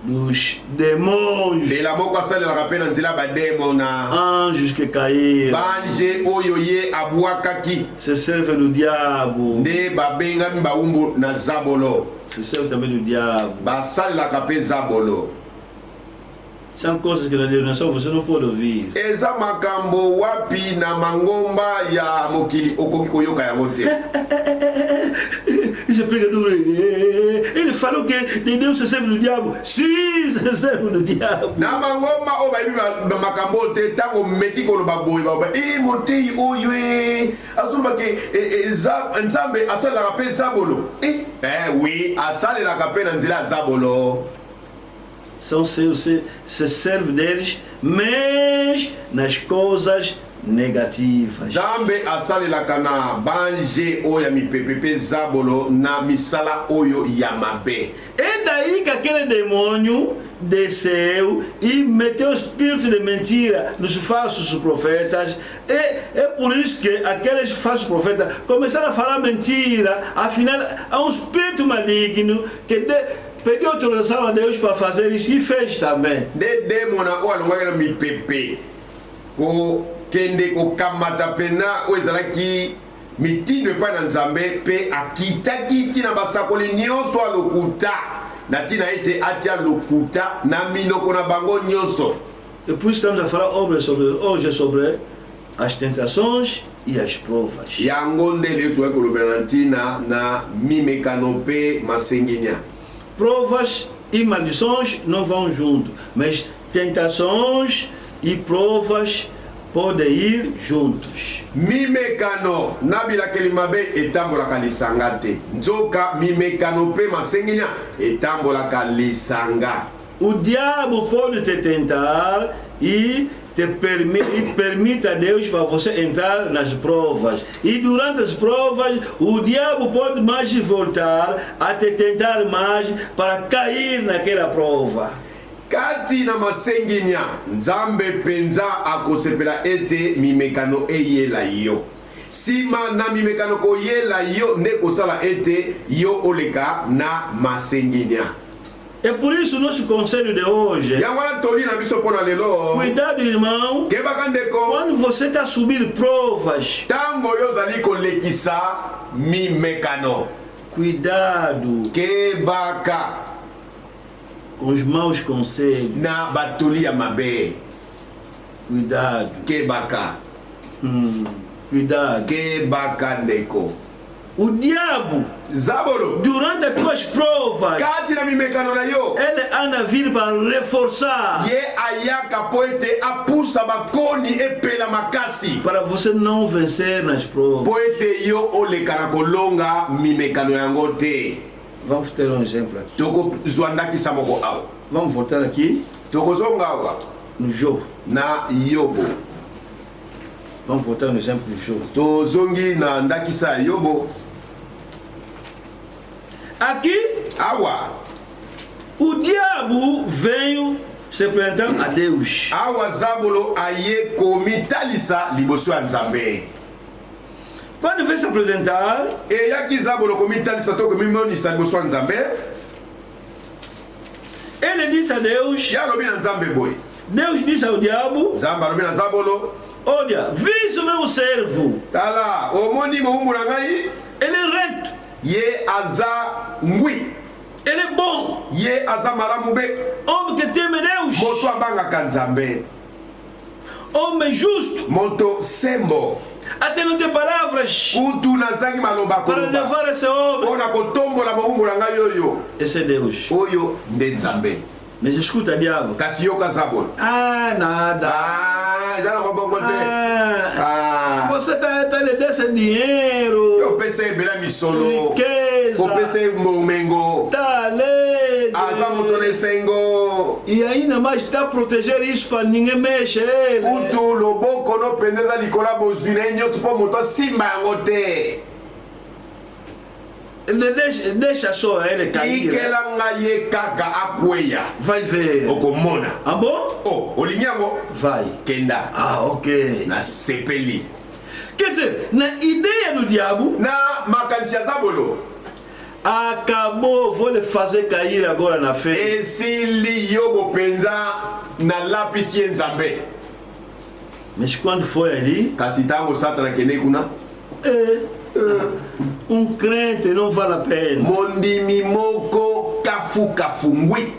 dos demônios, Lela moko asalelaka mpe na nzela bademona. anjos que caíram, Banje oyo ye abwakaki. se serve do diabo, Nde babengami bawumbu na zabolo. se serve também do diabo. Basalelaka mpe zabolo. São coisas que na denominação você não pode ouvir. eza makambo wapi na mangomba ya mokili okoki koyoka yango te. Esse pregador, ele falou que Deus se serve do diabo. Sim, se serve do diabo. Na mangomba o bayibi makambo te tango meki koloba boye ba motei oyo azuba ke nzambe asalelaka mpe zabolo. Oui, asalelaka mpe na nzela ya zabolo. São se serve deles, mas nas coisas negativas. Nzambe asalelaka na banje oyo ya mipepepe zabolo na misala oyo ya mabe. É daí que aquele demônio desceu e meteu o espírito de mentira nos falsos profetas. É por isso que aqueles falsos profetas começaram a falar mentira. Afinal, há um espírito maligno que pediu autorização a Deus para fazer isso e fez também. De demona o alongaki na mipepe ko kende ko kamata pena oyo ezalaki mitindo epai na nzambe mpe akitaki ntina basakoli nyonso ya lokuta na ntina ete atia lokuta na minoko na bango nyonso. E por isso estamos a falar hoje sobre as tentações e as provas. Yango nde lelo toyaki kolobela na ntina na mimekano mpe masengenya. Provas e maldições não vão junto, mas tentações e provas podem ir juntos. Mimekano na bilakeli mabe etambolaka lisanga te. Nzoka mimekano mpe masengenya etambolaka lisanga. O diabo pode te tentar e permite a Deus para você entrar nas provas. E durante as provas, o diabo pode mais voltar a te tentar mais para cair naquela prova. Kati na masengenya nzambe penza akosepela ete mimekano eyela yo. Sima na mimekano koyela yo ne kosala ete yo oleka na masengenya. É por isso o nosso conselho de hoje. Cuidado, irmão. Quando você está subindo provas, cuidado com os maus conselhos. Cuidado. Cuidado. O diabo, Zabolo, durante as tuas provas, ele anda a vir para reforçar. Para você não vencer nas provas. Vamos ter um exemplo aqui. Vamos voltar aqui no jogo. Na Yobo. Vamos voltar no exemplo do jogo. Tozongi na ndakisa Yobo. Aqui, o diabo veio se apresentar a Deus. Zabolo aye komitalisa liboso ya Nzambe. Quando veio se apresentar, eyaki Zabolo komitalisa to komimonisa liboso ya Nzambe. Ele disse a Deus. Yalobi na Nzambe boy. Deus disse ao diabo. Nzambe alobi na Zabolo. Olha, vise o meu servo. Tala, omoni moumura ngai. Ele é reto. Ye aza ngui. Ele é bom. Ye aza malamu be. Homem que teme Deus. Moto abangaka Nzambe. Homem justo. Moto sembo. Até não tem palavras Kutu nazangi maloba para levar esse homem. Ona kotombola moumura ngai oyo. Esse é Deus. Oyo nde Nzambe. Mas escuta, diabo. Kasi yoka Zabolo. Nada. Já não vou Você tá lhe dando dinheiro. Eu pensei bela misolo. Riqueza. Eu pensei momengo. Talento. Azamutone sengo. E ainda mais está a proteger isso para ninguém mexer. Utu loboko no pendeza likola bozine nyoto po moto simba yangote. Deixa só ele cair. Vai ver. Okomona. Ah bom? Oh, olinyango. Vai. Kenda. Ok. Na sepeli. Quer dizer, na ideia do diabo, na makansia Zabolo, acabou, vou lhe fazer cair agora na fé. Esse Yobo penza na lapisi Nzambe. Mas quando foi ali, Kasitango Satana Kenekuna. Um crente não vale a pena. Mondimi moko kafu kafungui.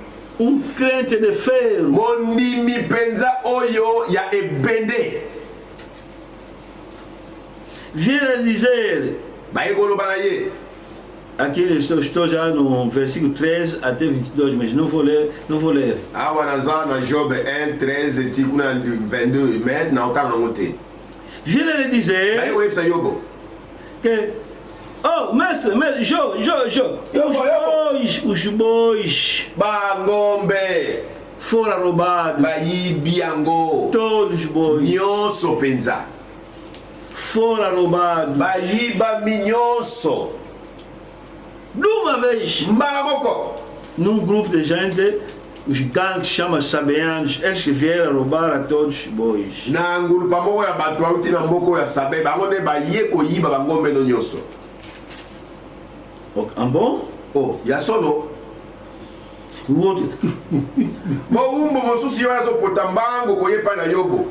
crente de ferro. mondimi penza oyo ya ebende. Vient dizer, Bayekoloba na ye. aqui estou já no versículo 13 até 22, mas não vou ler. Awa naza na Job 1, 13, tikuna 22, mais na otanga ngote. Vient dizer Bayekoyebisa Yobo. que, oh, mestre, os bois Bangombe foram roubados. bayibi yango. Todos os bois Nyonso penza. foram roubados. Bayiba minyonso. De uma vez, Mbangoko. num grupo de gente, os gangues chamam sabeanos, eles que vieram roubar a todos os bois. Na ngulupa moko ya bato bauti na mboko ya sabe bango nde baye koyiba bangombe no nyonso. Ah bom? Oh, ya solo. O outro, Moumbo mosusu yo azopota mbango koyepa na Yobo.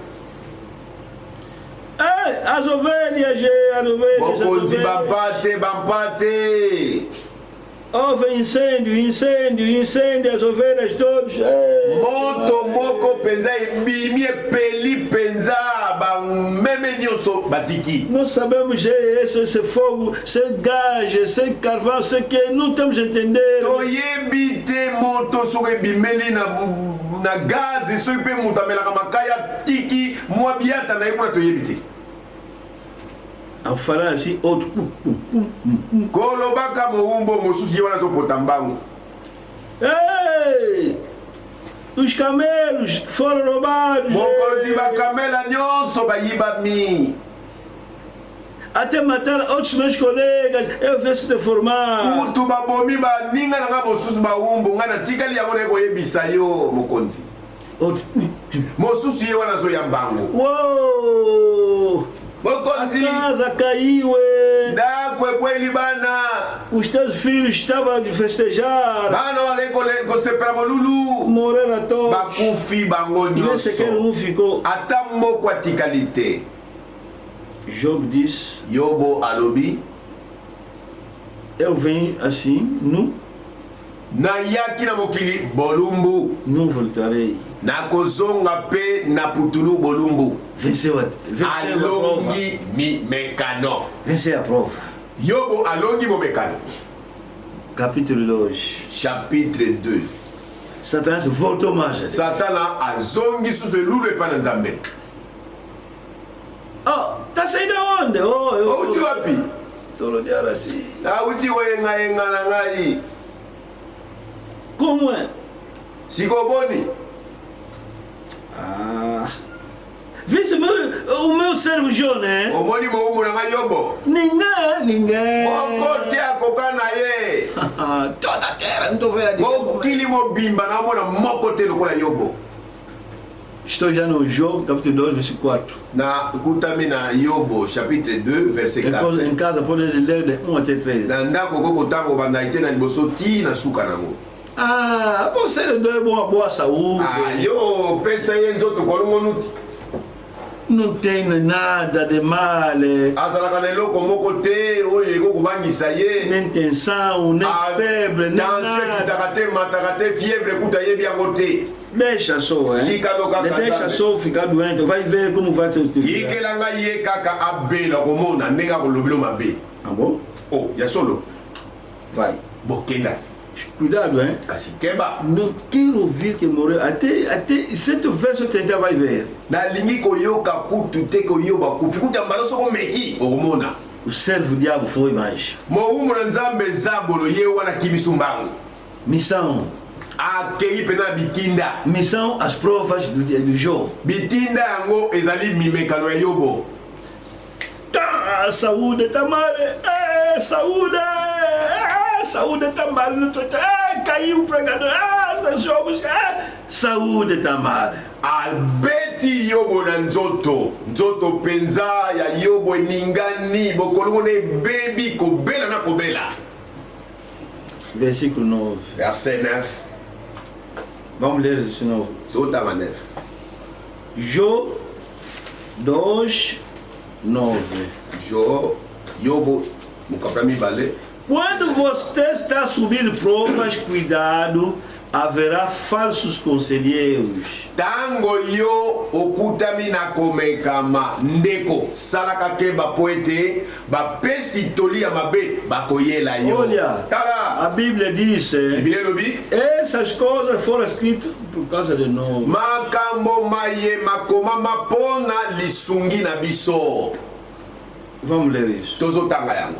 as ovelhas, as Mokonzi ovelhas. bampate. Houve incêndio, as ovelhas todos. Moto moko penza ebimi epeli penza bameme nyonso baziki. Não sabemos se é esse fogo, se é gás, se é carvão, se é que não temos a entender. Toyebi te moto soko ebimeli na gaz soki mpe moto amelaka makaya tiki mwa biata na ye kuna toyebi te. Ao falar assim, outro. Kolobaka moumbo mosusu ye wana azopota mbango. Ei! Os camelos foram roubados. Mokonzi bakamela nyonso bayibami. Até mataram outros meus colegas. Eu vejo se deformar. Mutu babomi baninga nanga mosusu baumbu nga natikali yango na koyebisa yo mokonzi. Outro. Mosusu ye wana azoya mbango. Uou! A Mokonzi casa caiu. ndako ekweli bana. Os teus filhos estavam a festejar. Bana wale kosepela molulu. Morreram todos. Bakufi bango Nem sequer nyonso. um ficou. Ata moko atikali te. Job disse: Yobo alobi eu venho assim, nayaki na mokili bolumbu. não voltarei. Nakozonga pe na putulu bolumbu. Venceu a prova. Alongi mi mekano. Venceu a prova. Yobo alongi mo mekano. Capítulo 2. Chapitre 2. Satanás voltou mais. Satana azongi susu elulu epa na Nzambe. Oh, tá saindo aonde? Oh, Outi wapi? Estou olhando assim. Auti wenga na ngai. Como é? Sikoboni. Ah. Vê o meu servo João, né? Omoni mo na ngai Yobo. Ninguém. Moko te akoka na ye. Toda a terra, não estou vendo aqui. Mokili mo bimba na mona moko te lokola Yobo. Estou já no Job, capítulo 2, versículo 4. Na kutami na Yobo chapitre 2 verset 4. Em casa pode ler de 1 até 3. Na ndako koko tango banda ite na liboso ti na suka nango. Ah, você não é boa saúde. Ah, yo pesa ye nzoto kolongo Não tem nada de mal. azalaka na eloko moko te oyo ekokobangisa ye. Nem tensão, nem febre, nem Tension nada. ekitaka te mataka te fievre kuta yebi yango te. Deixa só, hein? Deixa só ficar doente. Vai ver como vai ser o teu dia. Yikela ngai ye kaka abela komona ndenge akolobela mabe. Ah bom? Oh, ya solo Vai. bokenda Cuidado, hein? kasi keba. Não quero ouvir que morreu. Até cette verso tentar vai ver. Nalingi koyoka kutu te koyoba kufi kuta mbala soko meki okomona. O servo diabo foi mais. Mowumbu na Nzambe eza bolo ye wana kimisu mbangu. Missão. Akei pena bitinda. Missão as provas do jogo. Bitinda yango ezali mimekano ya Yobo. Tá, saúde tá mal. Saúde. Saúde tá mal. Caiu o pregador. Os jogos. Saúde tá mal. Albeti Yobo na nzoto. Nzoto penza ya Yobo eningani. Bokolongo ne bebi kobela na kobela. Versículo 9. Verset 9. Vamos ler isso de novo. Tota ma 9. Job 2, 9. Yobo mukapra mibale. Quando você está subindo provas, cuidado, haverá falsos conselheiros. Tango yo okutami na komekama ndeko salaka ke bapoete bapesi toli ya mabe bakoyela yo. Olha, Tala. a Bíblia diz: Biblia lobi essas coisas foram escritas por causa de nós. makambo maye makomama pona lisungi na biso. Vamos ler isso. Tozotanga yango.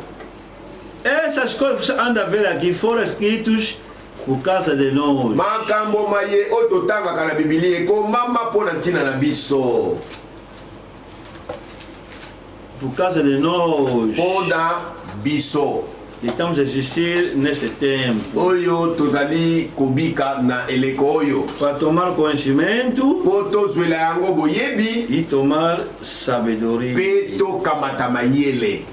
Essas coisas que você anda a ver aqui foram escritas por causa de nós. Makambo maye ototanga na Biblia ekomama pona ntina na biso. Por causa de nós. Pona biso. Estamos a existir nesse tempo. Oyo tozali kobika na eleko oyo. Para tomar conhecimento Po tozwela yango boyebi e tomar sabedoria. pe tokamata mayele.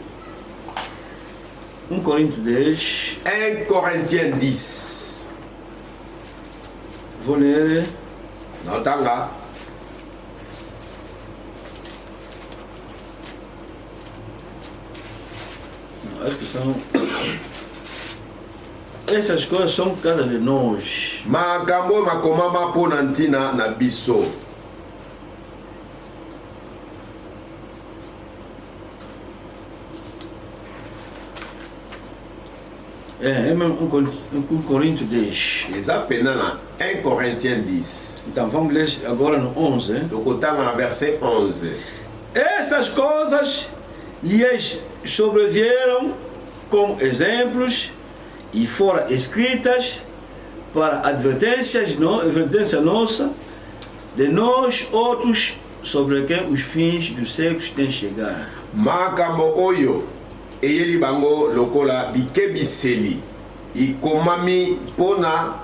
1 Coríntios 10. 1 Corinthiens 10. Vou ler. Naotanga. Acho que são. Essas coisas são por causa de nós. Makambo makomama pona ntina na biso. É mesmo 1 Coríntios 10. Eza pena na 1 Corinthiens 10. Então vamos ler agora no 11. Tokotanga na verset 11. Estas coisas lhes sobrevieram como exemplos e foram escritas para advertência nossa de nós outros sobre quem os fins dos séculos têm chegado. Makambo oyo eyeli bango lokola bikebiseli ikomami pona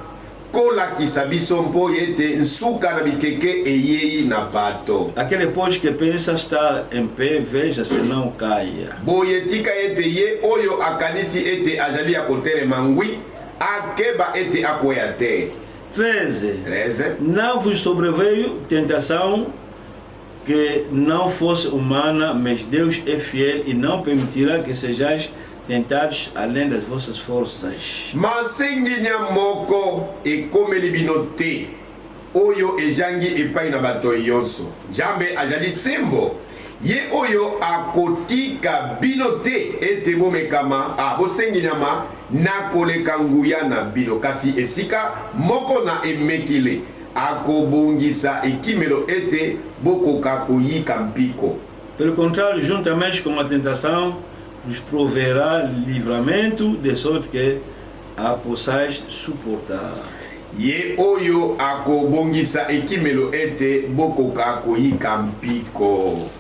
kolakisa biso mpo ete nsuka na bikeke eyei na bato. Aquele pois que pensa estar em pé, veja se não caia. Boye tika ete ye oyo akanisi ete azali ya kotelema ngwi akeba ete akwea te. 13. Não vos sobreveio tentação que não fosse humana, mas Deus é fiel e não permitirá que sejais tentados além das vossas forças. Masenginya moko ekomeli bino te oyo ejangi epai na bato yonso. Jambe ajali sembo ye oyo akotika bino te ete bomekama bosenginyama na koleka nguya na bino kasi esika moko na emekile akobongisa ekimelo ete bokoka koyika mpiko. Pelo contrário, juntamente com a tentação, nos proverá livramento, de sorte que a possais suportar. Ye oyo akobongisa ekimelo ete bokoka koyika mpiko.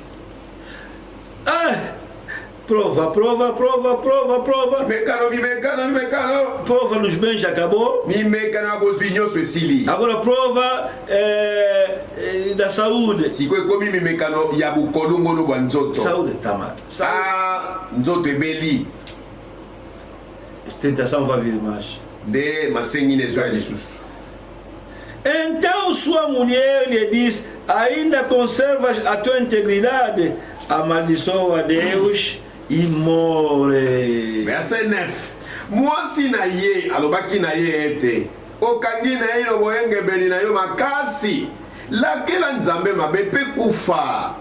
Prova. Mimekano. Prova nos bens já acabou. Mimekano bozwi nyonso esili. Agora prova da saúde. Sikoyo ekomi mimekano ya bukolungolu bwa nzoto. Saúde, tamara. Nzoto ebeli. Tentação vai vir mais. Nde masengi nezwa lisusu. Então sua mulher lhe diz: ainda conservas a tua integridade? Amaldiçoa Deus e morre. Verset 9. Mwasi na ye alobaki na ye ete okangi na ye loboyengebeli na yo makasi lakela nzambe mabe mpe kufa.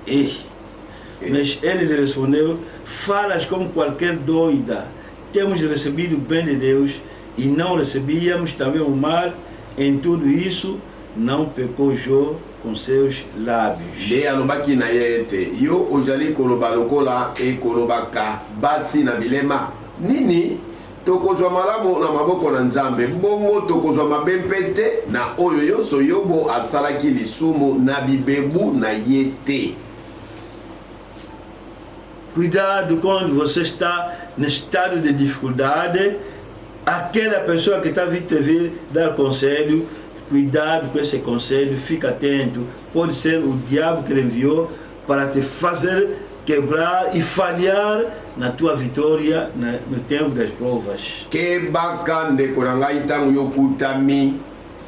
Mas ele lhe respondeu: falas como qualquer doida. Temos recebido o bem de Deus e não recebíamos também o mal. Em tudo isso não pecou Jó com seus lábios. Nde alobaki na ye ete yo ozali koloba lokola ekolobaka basi na bilema nini tokozwa malamu na maboko na nzambe bongo tokozwa mabe mpe te na oyo nyonso yobo asalaki lisumu na bibebu na ye te. Cuidado quando você está no estado de dificuldade. Aquela pessoa que está vindo te vir dar conselho, cuidado com esse conselho, fica atento. Pode ser o diabo que ele enviou para te fazer quebrar e falhar na tua vitória no tempo das provas. Kebaka ndeko na ngai ntango yokutami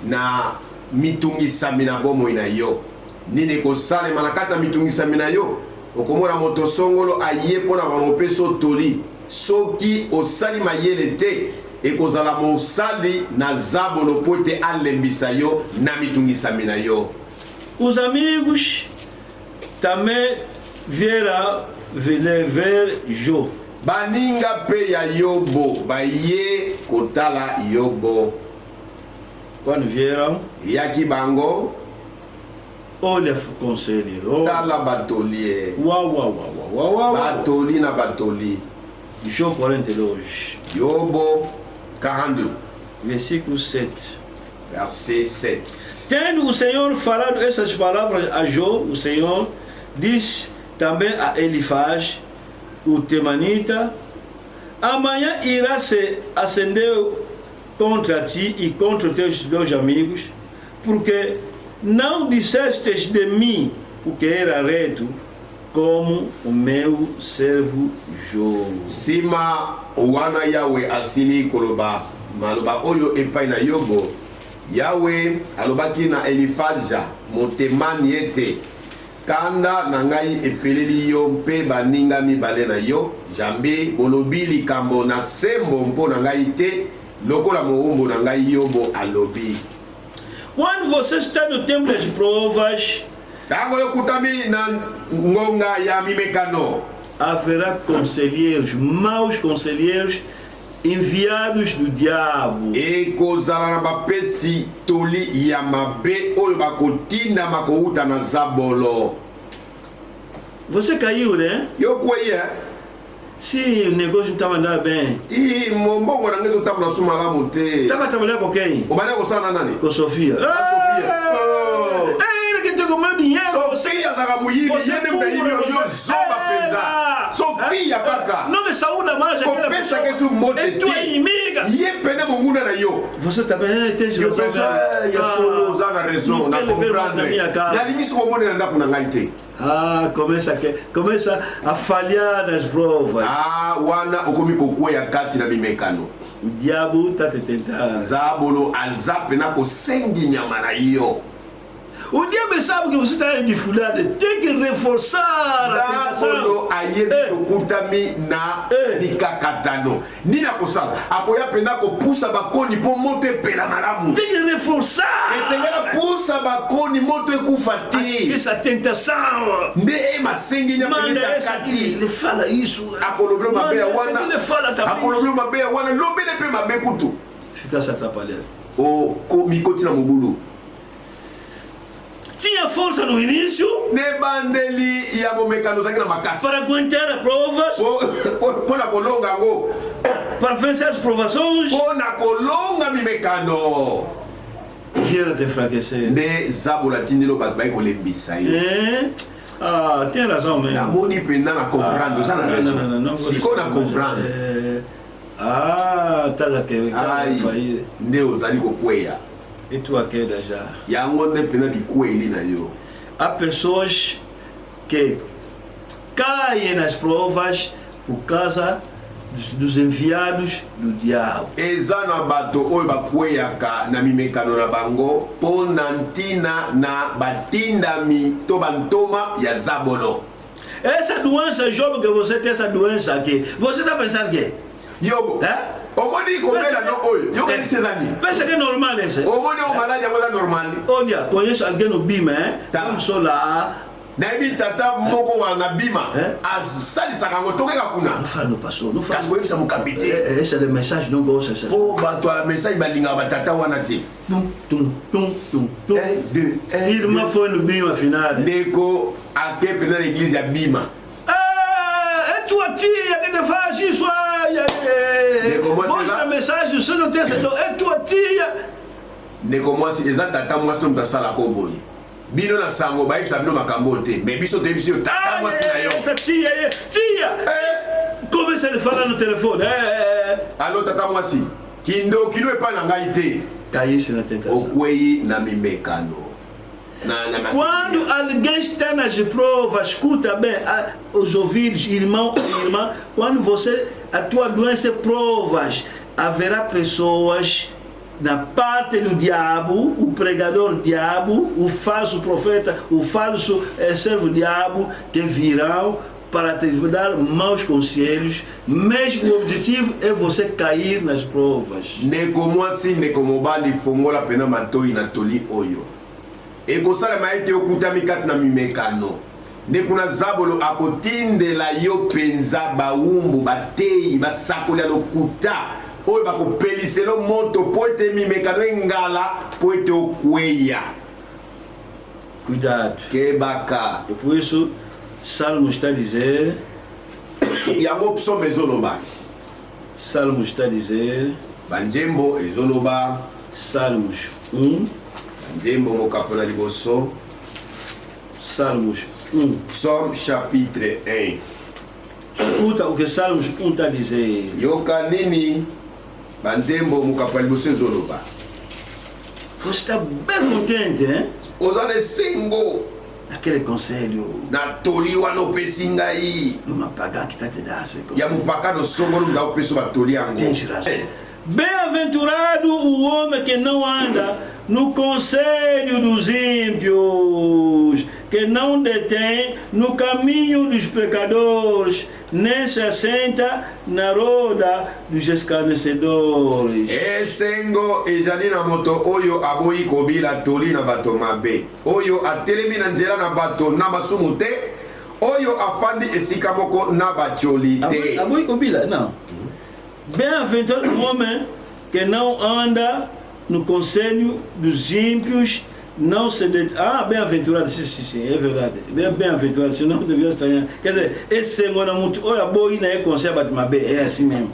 na mitungisami na bomoi na yo nini kosalema na kati ya mitungisami na yo okomona moto songolo aye mpo na bango mpe so toli soki osali mayele te ekozala mosali na zabolo po ete alembisa yo na mitungisami na yo. Os amigos também vieram ver Jó. Baninga pe ya Yobo baye kotala Yobo. Quando vieram, Yaki bango olha o conselho. tala batolier. Uau. Batoli na batoli. Jó 42, Yobo 42, versículo 7. verset 7. Tendo o Senhor falado essas palavras a Jó, o Senhor disse também a Elifaz, o Temanita: amanhã irá se acender contra ti e contra teus dois amigos, porque não dissestes de mim o que era reto, como o meu servo Jó. Sima wana Yahweh asili koloba maloba oyo epai na Yobo. Yahweh alobaki na Elifaja motemani ete kanda na ngai epeleli yo mpe baninga mibale na yo, jambe bolobi likambo na sembo mpo na ngai te lokola mowumbu na ngai Yobo alobi. Quando você está no tempo das provas, Tango yokutami na ngonga ya mimekano, haverá conselheiros, maus conselheiros, enviados do diabo. ekozala na bapesi toli ya mabe oyo bakotinda makouta na zabolo. Você caiu, né? Yokweye Se o negócio não estava andando bem, ti mombongo na ngezo tamla sumala mute. estava trabalhando com quem? Obana kosala nani? Com Sofia. Sofia. Oh. É ele que tem com meu dinheiro. Sofia zaka muyibi Você yende burra, mtayibi yo você- zoba penza. Ela! Sofia kaka. Não me saúda mais aquela Kopesa pessoa. kesu mote É tua ti. inimiga. Ye pene monguna na yo. Você também tem Yo razão. pensa ya solo za na raison não na tem levar na comprendre. minha casa. Na limisi komone na ndako na ngai te. Ah, começa a falhar nas provas. Ah, wana okomi kokweya kati na mimekano. O diabo está te tentando. Zabolo aza pena kosengi nyama na yo. O diabo sabe que você está endifulado. Tem que reforçar a tentação. Zabolo ayebi tokutami na mikakatano. Nini akosala? Akoya pena kopusa bakoni po moto epela malamu. Tem que reforçar Esengela pusa bakoni moto ekufa te. essa tentação. Nde masengi nyama Manda leta essa aqui, kati. ele fala isso. Akolobelo mabe ya Manda essa wana. aqui, ele fala também. Akolobelo mabe ya wana lobele pe mabe kutu. Fica se atrapalhando. O mikoti na mobulu. Tinha força no início Ne bandeli ya bomekano zaki na makasi. para aguentar as provas, Pona kolonga ngo. para vencer as provações. Pona kolonga mimekano. Vieram te enfraquecer. Nde zabola tindelo bato bai kolembisa ye. É? Ah, tem razão mesmo. Namoni penda na comprendre, oza na raison. Não. Siko na comprendre. É... Ah, tá daquele. Ai, nde ozali kokweya. E tua queda já. Yango nde pena bikweli na yo. Há pessoas que caem nas provas por causa dos enviados do diabo. Eza na bato oyo bakweyaka na mimekano na bango mpo na ntina na batindami to bantoma ya zabolo. Essa doença, Job, que você tem essa doença aqui, você está pensando que Yobo, é? omoni komela no oyo yokanisi eza nini? Pensa que é normal esse? Omoni oyo maladi yango eza normal. Olha, conheço alguém no BIM, hein? Tá. Como sou lá. Nayebi tata moko wana bima asalisaka yango tokeka kuna Não fala no pastor, não fala. kasi koyebisa mokambi te Essa é a mensagem, não gosta dessa. mpo bato ya message balingaka batata wana te. Irmã foi no BIM, afinal. ndeko ake pena na eglise ya bima. É tua tia que te faz isso. Mostra a mensagem, você não tem essa dor. É tua tia. ndeko mwasi eza tata mwasi to moto asalaka boye bino na sango bayebisa bino makambo te me biso toyebisi yo tata mwasi na yo. Essa tia. Começa ele a falar no telefone. alo tata mwasi kino epai na ngai te Caísse na tentação. okwei na mimekano. Quando alguém está nas provas, escuta bem os ouvidos, irmão e irmã. Quando a tua doença é provas, haverá pessoas na parte do diabo, o pregador diabo, o falso profeta, o falso servo diabo, que virão para te dar maus conselhos, mas o objetivo é você cair nas provas. Ndeko mwasi ndeko mobali fongola pena matoi na toli oyo. Ekosala maite okutami kati na mimekano. Ndeko na zabolo akotindela yo penza baumbu batei basakoli ya lokuta oyo bakopeliselo moto po ete mimekano engala po ete okweya. Cuidado. Kebaka. E por isso, Salmo está a dizer. Yango psaume ezoloba. Salmo está a dizer. Banjembo ezoloba. Salmos 1. Banjembo mokapona liboso. Salmos 1. Psaume chapitre 1. Escuta o que Salmos 1 está a dizer. Yoka nini banjembo mokapona liboso ezoloba. Você está bem contente, hein? Ozane sengo. Aquele conselho. Na toli wana opesi ngai. Numa paga que está te dando. Ya mupaka no songolo nga opeso batoli yango. Tens razão. Bem-aventurado o homem que não anda no conselho dos ímpios, que não detém no caminho dos pecadores, nem se assenta na roda dos escarnecedores. Esengo ezali na moto oyo aboyi kobila toli na bato mabe. Oyo atelemi na nzela na bato na masumu te. Oyo afandi esika moko na bacholi te. Aboyi kobila, não. Bem-aventurado o homem que não anda no conselho dos ímpios, não se detém. Ah, bem-aventurado, sim, é verdade. Bem-aventurado, senão devia estar. Quer dizer, esse senhor é muito. Olha, boi não é conselho, é assim mesmo.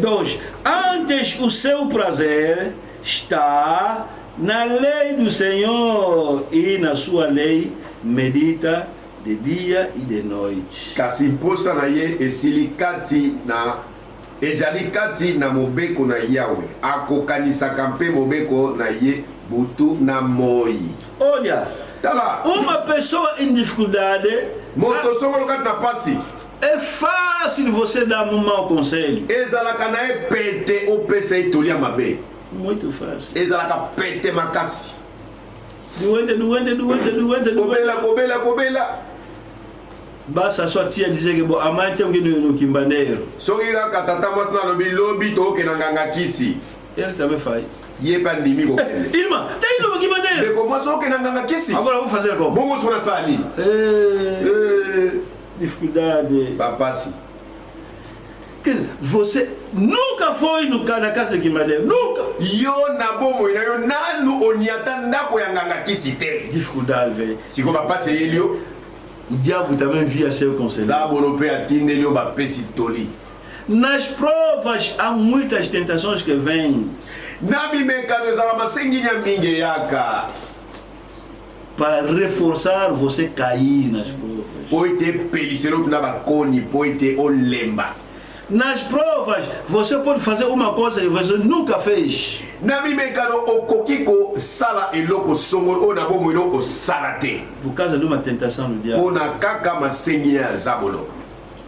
2. Antes o seu prazer está na lei do Senhor, e na sua lei medita de dia e de noite. Kasi posa na ye esili kati na ezali kati na mobeko na Yahweh. Akokanisaka mpe mobeko na ye butu na moi. Olha, Tala, uma pessoa em dificuldade, moto songolo kati na pasi. é fácil você dar um mau conselho. Ezalaka na ye pete opesa etoli ya mabe. Muito fácil. Ezalaka pete makasi. Doente. Kobela. Basta sua tia dizer que a mãe tem que ir no quimbandeiro. Soki kaka tata mwasi na lobi lobi tokokenda nganga kisi. Ele também faz. Ye pa ndimi kokende. Irmã, tá indo no quimbandeiro? Ndeko mwasi okenda nganga kisi. Agora vamos fazer como? Bongo sona sali. Dificuldade. Bapasi. Quer dizer, você nunca foi na casa de quimbandeiro? Nunca. Yo na bomo ina yo nanu oniata ndako ya nganga kisi te. Dificuldade, velho. Siko bapasi elio. O diabo também via seu conselho. Zabolo pe atindeli yo bapesi toli. Nas provas há muitas tentações que vêm Na mimekano ezala masenginya mingi yaka. para reforçar você cair nas provas. Po ete peliselo na bakoni, po ete olemba. Nas provas você pode fazer uma coisa que você nunca fez. Na mimekano okokiko sala eloko songolo o na bomo eloko sala te. Por causa de uma tentação do diabo. Pona kaka masenginya ya zabolo.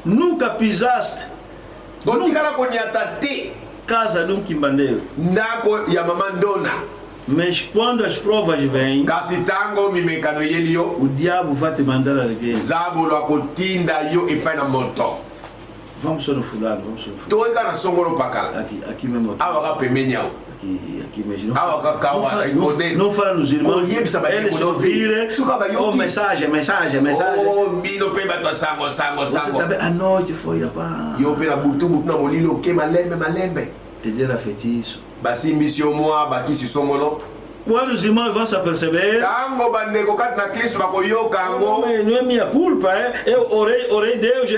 Nunca pisaste Otikala koniata te. casa de um quimbandeiro. Ndako ya mama ndona. Mas quando as provas vêm, Kasi tango mimekano yelio. o diabo vai te mandar alguém. Zabolo akotinda yo epai na moto. Vamos só no fulano, vamos só no fulano. Toika na songolo pakala. Aqui mesmo. Awa ka pembeni ao. Aqui mesmo. Ah, Não fala nos irmãos. Eles ouvirem. Oh, mensagem. Oh, bino pe bato sango. A noite foi, rapaz. Yo pe na butu na molilo ke malembe. Te deram feitiço. Basi misio moa bakisi songolo. Quando os irmãos vão se perceber, Tango bandeko kat na Cristo bakoyoka ngo. não é minha culpa, eu orei Deus.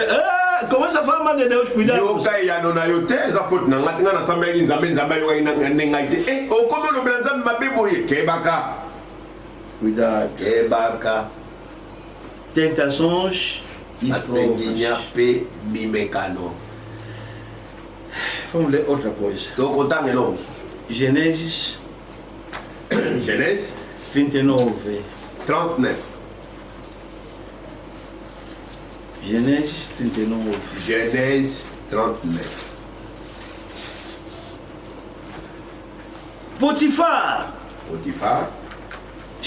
Começa a falar mal de Deus, cuidado. Yoka ya no na yote za foot na ngatinga na sambeli nzambe yo ina ngaite. O komo no blanza mabebo ye kebaka. Cuidado. Kebaka. Tentações e Asenginya provas. pe bimekano. Vamos ler outra coisa. Tokotange longs. Gênesis Genèse 39. 39. Gênesis 39. Genèse 39. Potifar Potifar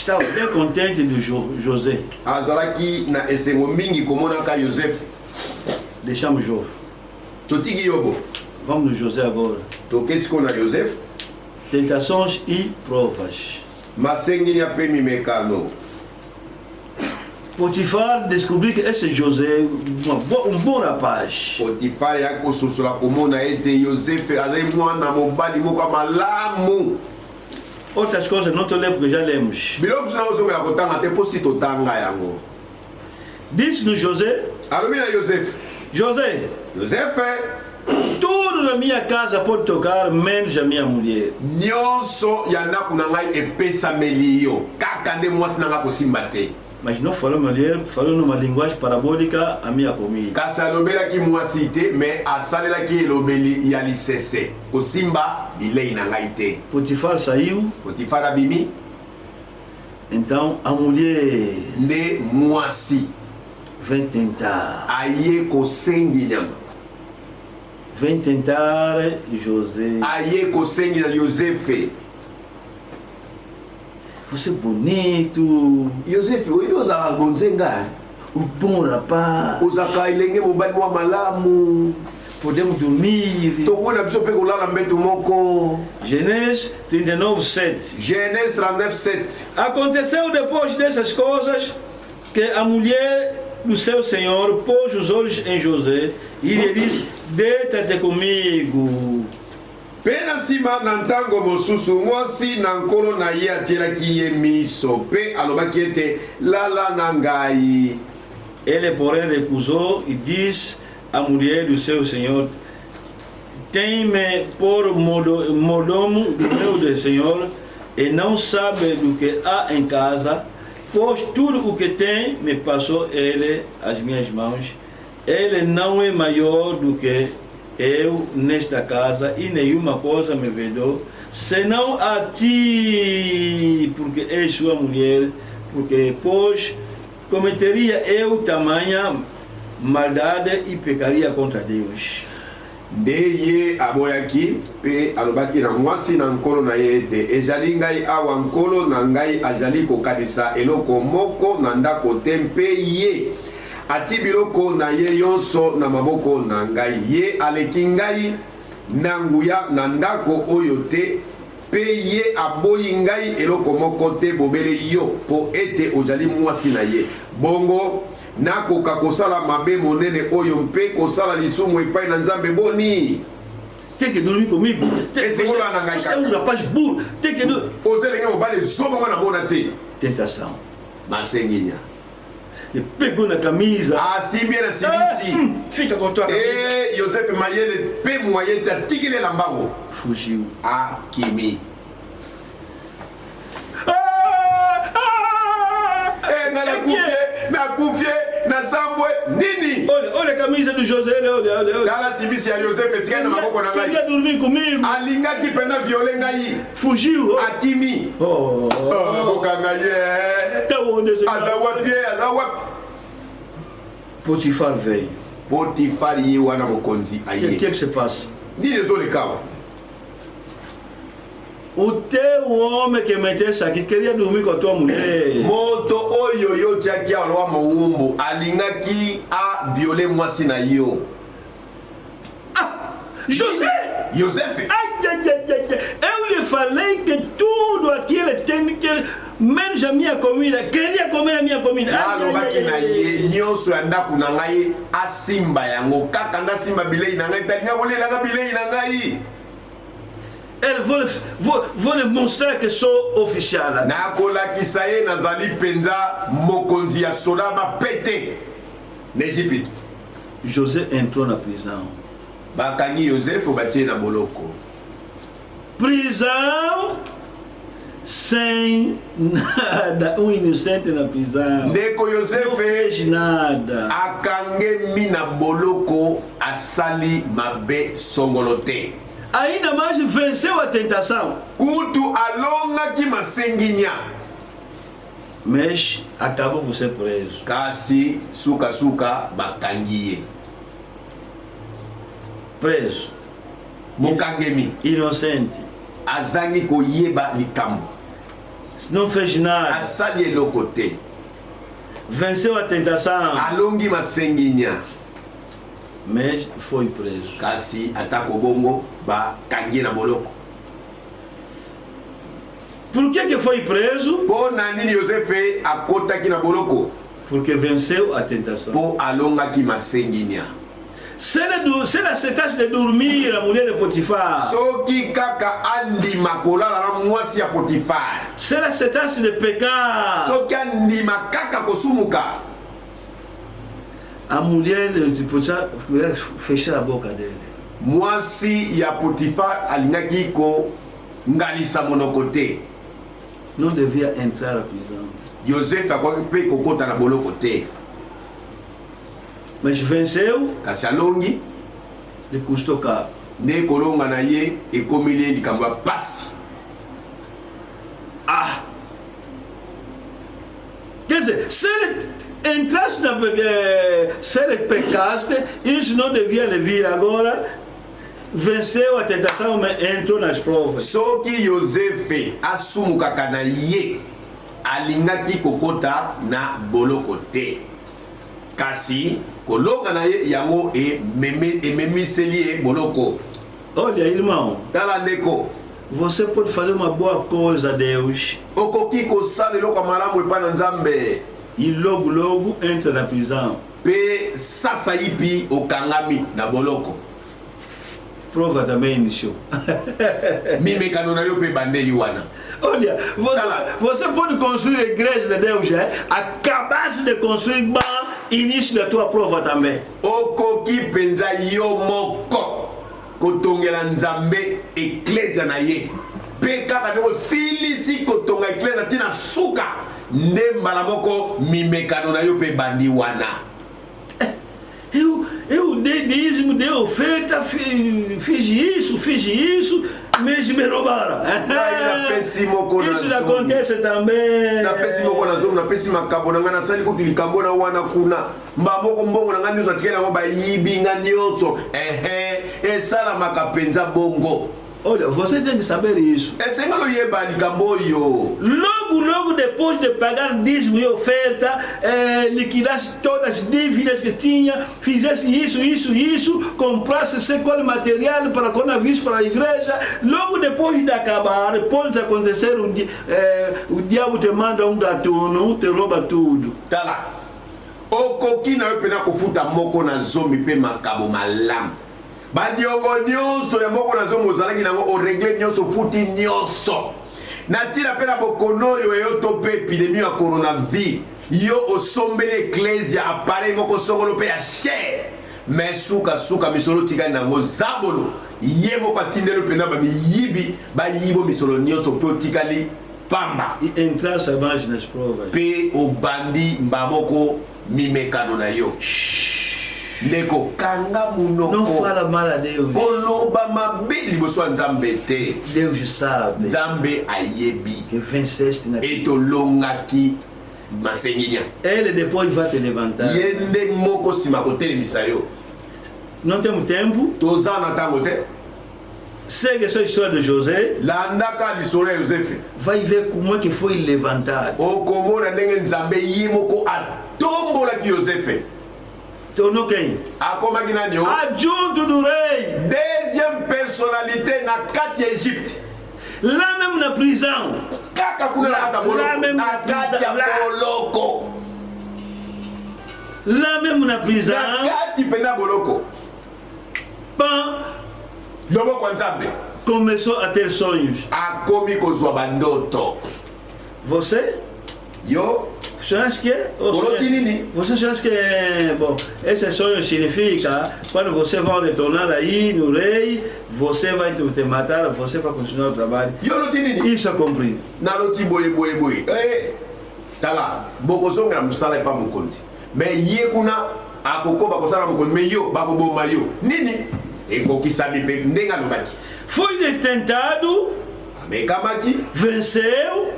estava bem contente de José. azalaki na esengo mingi komonaka Yozefu. Deixamos Jó. Totiki yobo Vamos no José agora. tokesi ko na Yozefu Tentações e provas. masengeli ape mimekano. Potifar descobriu que esse José é bom rapaz. Potifari akososola komona ete Yozefu azali mwana mobali moko ya malamu. Outras coisas não estou lendo porque já lemos. biloko biso nazozongela kotanga te mpo si totanga yango. Disse-nos José: alobi na Yozefu, José, Yozefu tudo na minha casa pode tocar, menos a minha mulher. nyonso ya ndako na ngai epesameli yo, kaka nde mwasi na ngai kosimba te. Mas não falou mulher, falou numa linguagem parabólica a minha comida. kasi alobelaki mwasi te me asalelaki elobeli ya lisese kosimba bilei na ngai te. Potifar saiu, Potifari abimi então a mulher nde mwasi vem tentar. aye kosenginyama, Vem tentar José. aye kosengi na Yozefu. Você é bonito, Yozefu oyebi ozalaka bonzenga, o bom rapaz. ozalaka elenge mobali mwa malamu, Podemos dormir. tomona biso mpe kolala mbeto moko. Gênesis 39:7. Genèse 39:7. Aconteceu depois dessas coisas que a mulher do seu senhor pôs os olhos em José e lhe disse: deita-te comigo. Mpe na nsima na ntango mosusu mwasi na nkolo na ye atielaki ye miso mpe alobaki ete lala na ngai. Ele, porém, recusou e disse à mulher do seu senhor: tem-me por mordomo do meu senhor e não sabe do que há em casa, pois tudo o que tem me passou ele às minhas mãos. Ele não é maior do que eu nesta casa e nenhuma coisa me vedou, senão a ti, porque és sua mulher, porque pois cometeria eu tamanha maldade e pecaria contra Deus. Nde ye aboyaki mpe alobaki na mwasi na nkolo na ye ete ezali ngai awa nkolo na ngai azali kokanisa eloko moko na ndako te mpe ye ati biloko na ye yonso na maboko na ngai. Ye aleki ngai na nguya na ndako oyo te mpe ye aboyi ngai eloko moko te bobele yo mpo ete ozali mwasi na ye. Bongo nakoka kosala mabe monene oyo mpe kosala lisumu epai na Nzambe boni. Tem que dormir comigo. Você é um rapaz burro. Tem que dormir. Ozelenge mobali zoba mwana mona te. Tentação. Masenginya. Ele pegou na camisa. Asimbi na sibisi. Fica com a tua camisa. Yozefu mayele pe moyete atikile lambango. Fugiu. Akimi. Nakufie na sambwe nini? Olha a camisa do José, olha. Dala sibisi ya Yozefu etika na maboko na ngai. Queria dormir comigo. Alingaki penda viole ngai. Fugiu. Akimi. Bokanga ye. Tá onde esse Azawa. Potifar veio. Potifar ye wana mokonzi O aye. que se passa? Nini ezolekawa? O teu homem que metesse aqui queria dormir com a tua mulher. Moto oyo yo tiaki alwa mowumbu alingaki a viole mwasi na yo. José! Yozefu. Eu lhe falei que tudo aquilo tem que menos a minha comida. Queria comer a minha comida. Alobaki na ye nyonso ya ndako na ngai asimba yango kaka ndasimba bilei na ngai talinga kolelanga bilei na ngai. Elle vou lhe mostrar que sou oficial. Nakolakisa ye nazali penza mokonzi ya soda mapete na Egypte. José entrou na prisão. Bakangi Yozefu batie na boloko. Prisão sem nada. Inocente na prisão. Ndeko Não Yozefu fez nada. akangemi na boloko asali mabe songolote. Ainda mais venceu a tentação. Kutu alongaki masenginya. Mas acabou por ser preso. Kasi suka bakangi ye. Preso. Mokangemi Inocente. azangi koyeba likambo. Não fez nada. asali eloko te, Venceu a tentação, alongi masenginya, mas foi preso. kasi atako bongo bakangi na boloko. Por que foi preso? Mpo na nini Yosefe akotaki na boloko? Porque venceu a tentação. Mpo alongaki masenginya. Se ele aceitasse de dormir, a mulher de Potifar, Soki kaka andima kolala na mwasi ya Potifar, se ele aceitasse de pecar, soki andima kaka kosumuka, a mulher de Potifar fechar a boca dele. mwasi ya Potifar alingaki ko ngalisa monoko te. Não devia entrar à prisão. Yosefe akoki mpe kokota na boloko te, Mas venceu, kasi alongi lhe custou caro. nde kolonga na ye ekomeli ye likambo ya pasi. Ah! Quer dizer, se ele entrasse na se ele pecasse, isso não devia lhe vir agora. Venceu a tentação, mas entrou nas provas. Soki Yosefe asumukaka na ye, alingaki kokota na boloko te, kasi kolonga na ye yango ememiseli ye boloko. Olha, irmão, Tala ndeko, você pode fazer uma boa coisa a Deus okoki kosala eloko malamu epai na Nzambe, e logo entra na prisão. pe sasa yipi okangami na boloko. Prova também iniciou. Mimekano na yo pe bandeli wana. Olha, você pode construir a igreja de Deus, acabasse de construir início da tua prova também. Okoki penza yo moko kotongela Nzambe eklesia na ye, pe kaka ndeko silisi kotonga eklesia tina suka nde mbala moko mimekano na yo pe bandi wana. Eu dei dízimo, dei oferta, fiz isso, mas me roubaram. Isso acontece também. Na pesi moko na zomu, na pesi makambo na nga nasali kutu likambo na wana kuna mba moko mbongo na nga nyonso atikeli yango bayibi nga nyonso. Esala makapenza bongo. Olha, você tem que saber isso. Esengalo yeba likambo yo. Logo depois de pagar dízimo e oferta, liquidasse todas as dívidas que tinha, fizesse isso, comprasse sequer material para coronavírus para a igreja. Logo depois de acabar, pode acontecer o diabo te manda um gatuno, te rouba tudo. Tá lá. Okoki na yo pena kofuta moko na zomi pe makabo malamu. Baniongo nyonso ya moko na zomo ozalaki nango oregle nyonso futi nyonso. Na tira pena bokono yo eyoto pe epidemie ya coronavirus. Yo osombele eklesia appareil moko songolo pe ya cher. Mais suka misolo tika nango zabolo. Ye moko atindelo pena ba miyibi ba yibo misolo nyonso pe otikali pamba. E entrar sabage nas provas. Pe obandi mbamoko mimekano na yo. Neko kanga munoko. Não fala mal a Deus. Boloba mabe liboso Nzambe te. Deus sabe. Nzambe ayebi. Que venceste na Et tolongaki masenginya. Ele depois vai te levantar. Yende moko sima kotelemisa yo. Não temos tempo. Toza na tango te. Segue essa história de José. Landaka lisolo ya Yosefe. Vai ver como é que foi levantado. Okomona ndenge Nzambe yimoko atombolaki Yosefe. Tornou quem? Akomaki nani yo? Adjunto do rei. Deuxième personnalité na kati ya Egypte. Lá mesmo na prisão. Kaka kuna na kata boloko. Lá mesmo Na na kati ya boloko. Lá mesmo na prisão. Na kati pena boloko. Bom, Loboko ya Nzambe começou a ter sonhos. akomi kozwa bandoto. Você? Yo Você acha que é? Ou Coloque sonha- nini? Você acha que é. Bom, esse sonho significa quando você vai retornar aí no rei, você vai te matar, você vai continuar o trabalho. yo loti nini? Isso é cumprido. Naloti boye. Tala bokozongela mosala epa mokonzi. Mais ye kuna akokoba kosala mokonzi. Mais yo bakoboma yo. Nini? Ekokisami mpe ndenge alobaki. Foi tentado, Amekamaki. venceu,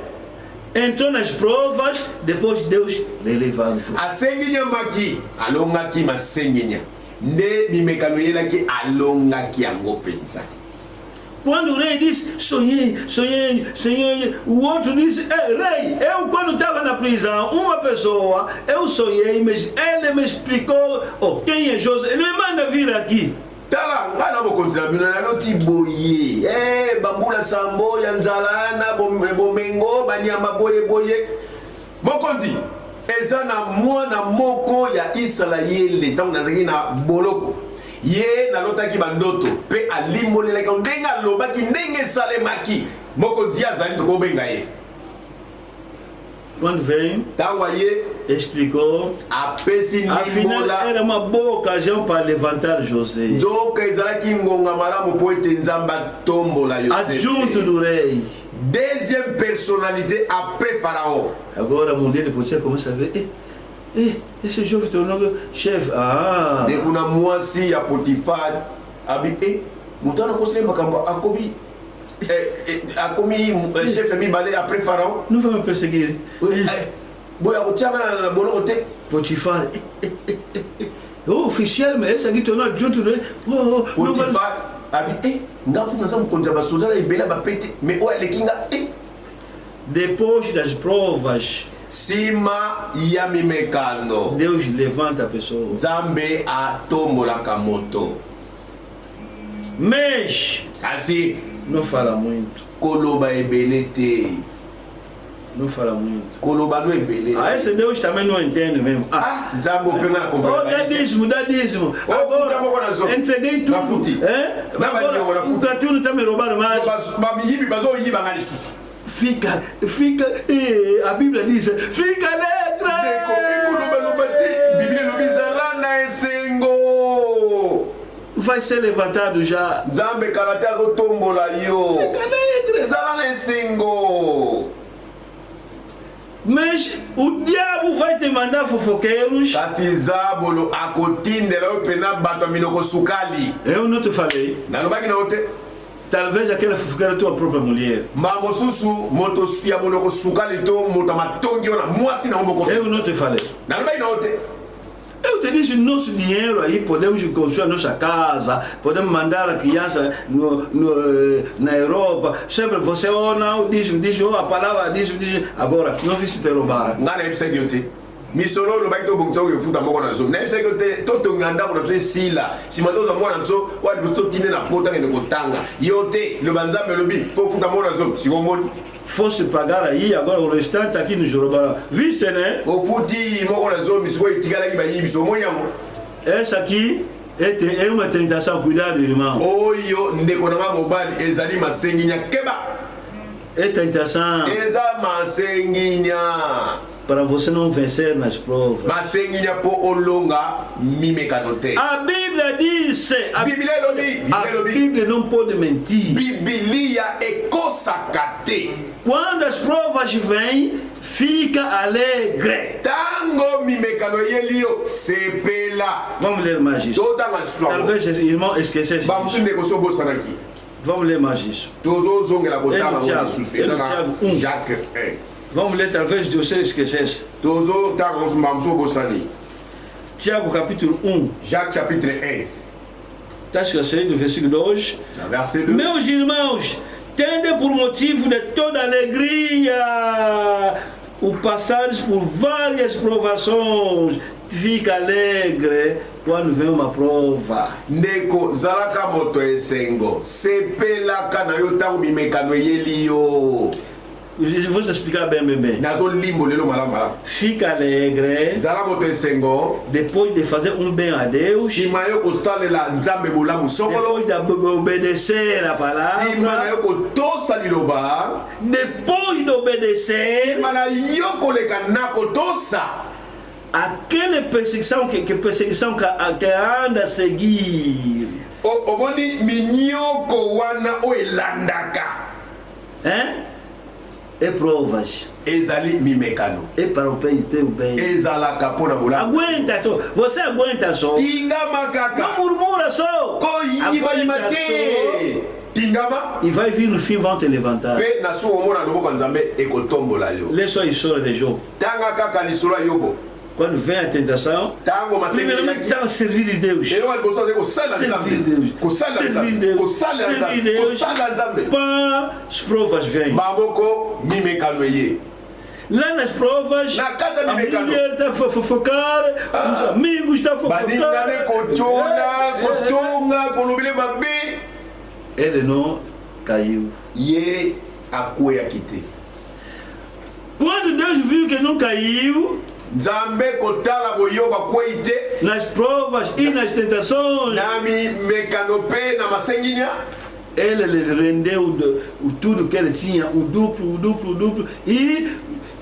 entrou nas provas, depois Deus lhe levantou. Asenginyamaki alongaki masenginya. Nde mimekano yelaki alongaki yango penza. Quando o rei disse, sonhei, o outro disse, rei, eu quando estava na prisão, uma pessoa, eu sonhei, mas ele me explicou, quem é José, ele me manda vir aqui. Tala, ngana mokonzi bino na loti boye. Bambula sambo ya nzalana bomengo banyama boye. Mokonzi eza na mwana moko ya Israeli tangu nazaki na boloko. Ye na lotaki bandoto pe alimbolelaki ndenge alobaki ndenge salemaki. Mokonzi azali to kobenga ye. Quando vem, explicou, afinal era uma boa ocasião para levantar José. Adjunto do rei. Deuxième personnalité après Pharaon. Agora a mulher depois começa a ver, esse jovem tornou chefe. Dès qu'on a moi si à Potiphar, habité, mutana conseiller makambo akobi. A commis chef mi balé après Pharaon. Nous vamos perseguir. Boya kotianga na boloko te. Potiphar. Officiel mais ça qui tourne adjunto de Potiphar habité. Ngaku na samu kontra basoda ibela bapete mais o elekinga depois das provas sima ya mimekano Deus levanta a pessoa. Nzambe atombolaka moto. Mas assim não fala muito. Koloba ebelete. Não fala muito. Koloba no ebele. Esse Deus também não entende mesmo. Nzambe pena na compreensão. Dadismo. Agora entreguei tudo. Agora o gatuno está me roubando mais. Fica, a Bíblia diz, fica alegre. Vai ser levantado já. Nzambe karate azotombola yo. Fica alegre. Zala esengo. Mas o diabo vai te mandar fofoqueiros. Kasizabolo akotindela yo pena bato minoko sukali. Eu não te falei. Nalobaki na ote. Talvez aquela fofoqueira tua própria mulher. Mambo susu moto ya monoko sukali to motamatongi ona mwasi na mboko. Eu não te falei. Nalobaki na ote. Eu te disse, nosso dinheiro aí, podemos construir a nossa casa, podemos mandar a criança na Europa. Sempre você não diz a palavra, diz. Agora, não fiz te roubar. Não é isso que eu te. Misolo lo baito bongso yo futa moko na so. Não é isso que eu te. Toto nganda ko na so sila. Si mato za mwana so, wa bisto tine na pota ne ko tanga. Yo te, lo banza melobi, fo futa moko na so. Si go mon fosse pagar aí, agora o restante aqui no Jorobara. Viste, né? O futi moko na zo, misgo itigala ki ba yibiso monyamo. Essa aqui é uma tentação, cuidado, irmão. Oyo ndeko na mobali ezali masenginya keba. É tentação. Eza masenginya. Para você não vencer nas provas. Masenginya po olonga mimekanote. A Bíblia diz. A Bíblia não pode mentir. Bíblia é kosakate. Quando as provas vêm, fica alegre. Tango mimekano yelio sepela. Vamos ler mais isso. Talvez o irmão esquecesse. Vamos aqui. Vamos ler mais isso. Jacques 1. Vamos ler, talvez você esquecesse. Tiago capítulo 1. Jacques chapitre 1. Está esquecendo do versículo 2. Meus irmãos, tende por motivo de toda alegria o passares por várias provações. Fica alegre quando vem uma prova. Ndeko zalaka moto esengo. Sepela kana yo tango mimekano yelio. Eu vou te explicar bem. Fica alegre depois de fazer um bem a Deus, depois de obedecer a palavra, depois de obedecer aquela perseguição que anda a seguir. É provas. Ezali mimekano. É para o bem teu bem. Ezala capona bola. Aguenta só. Você aguenta só. Tingama kaka. Não murmura só. Koyiba imate. Tingama. E vai vir no fim, vão te levantar. Pe na sua mona lobo kanzambe ekotombola yo. Lê só a história de Job. Tanga kaka lisura yobo. quando vem a tentação, Tango masengenyo primeiramente estava a servir de Deus. Elo waliboso aze kosala Servir Nzambe. Deus. Kosala Servir Nzambe. Deus. Kosala Servir Nzambe. Deus. Kosala Nzambe. Pá, as provas vêm. Maboko mimekano ye. Lá nas provas, Na casa a mimekano. mulher está a fofocar, os amigos estão a Baningane kotonga, fofocar. kotonga, kolobele mabe. Ele não caiu. Ye akwea kite. Quando Deus viu que não caiu, Nzambe kotala boyoba kweite. nas provas e nas tentações, Nami mekanope na masenginya. ele lhe rendeu tudo que ele tinha, o duplo, e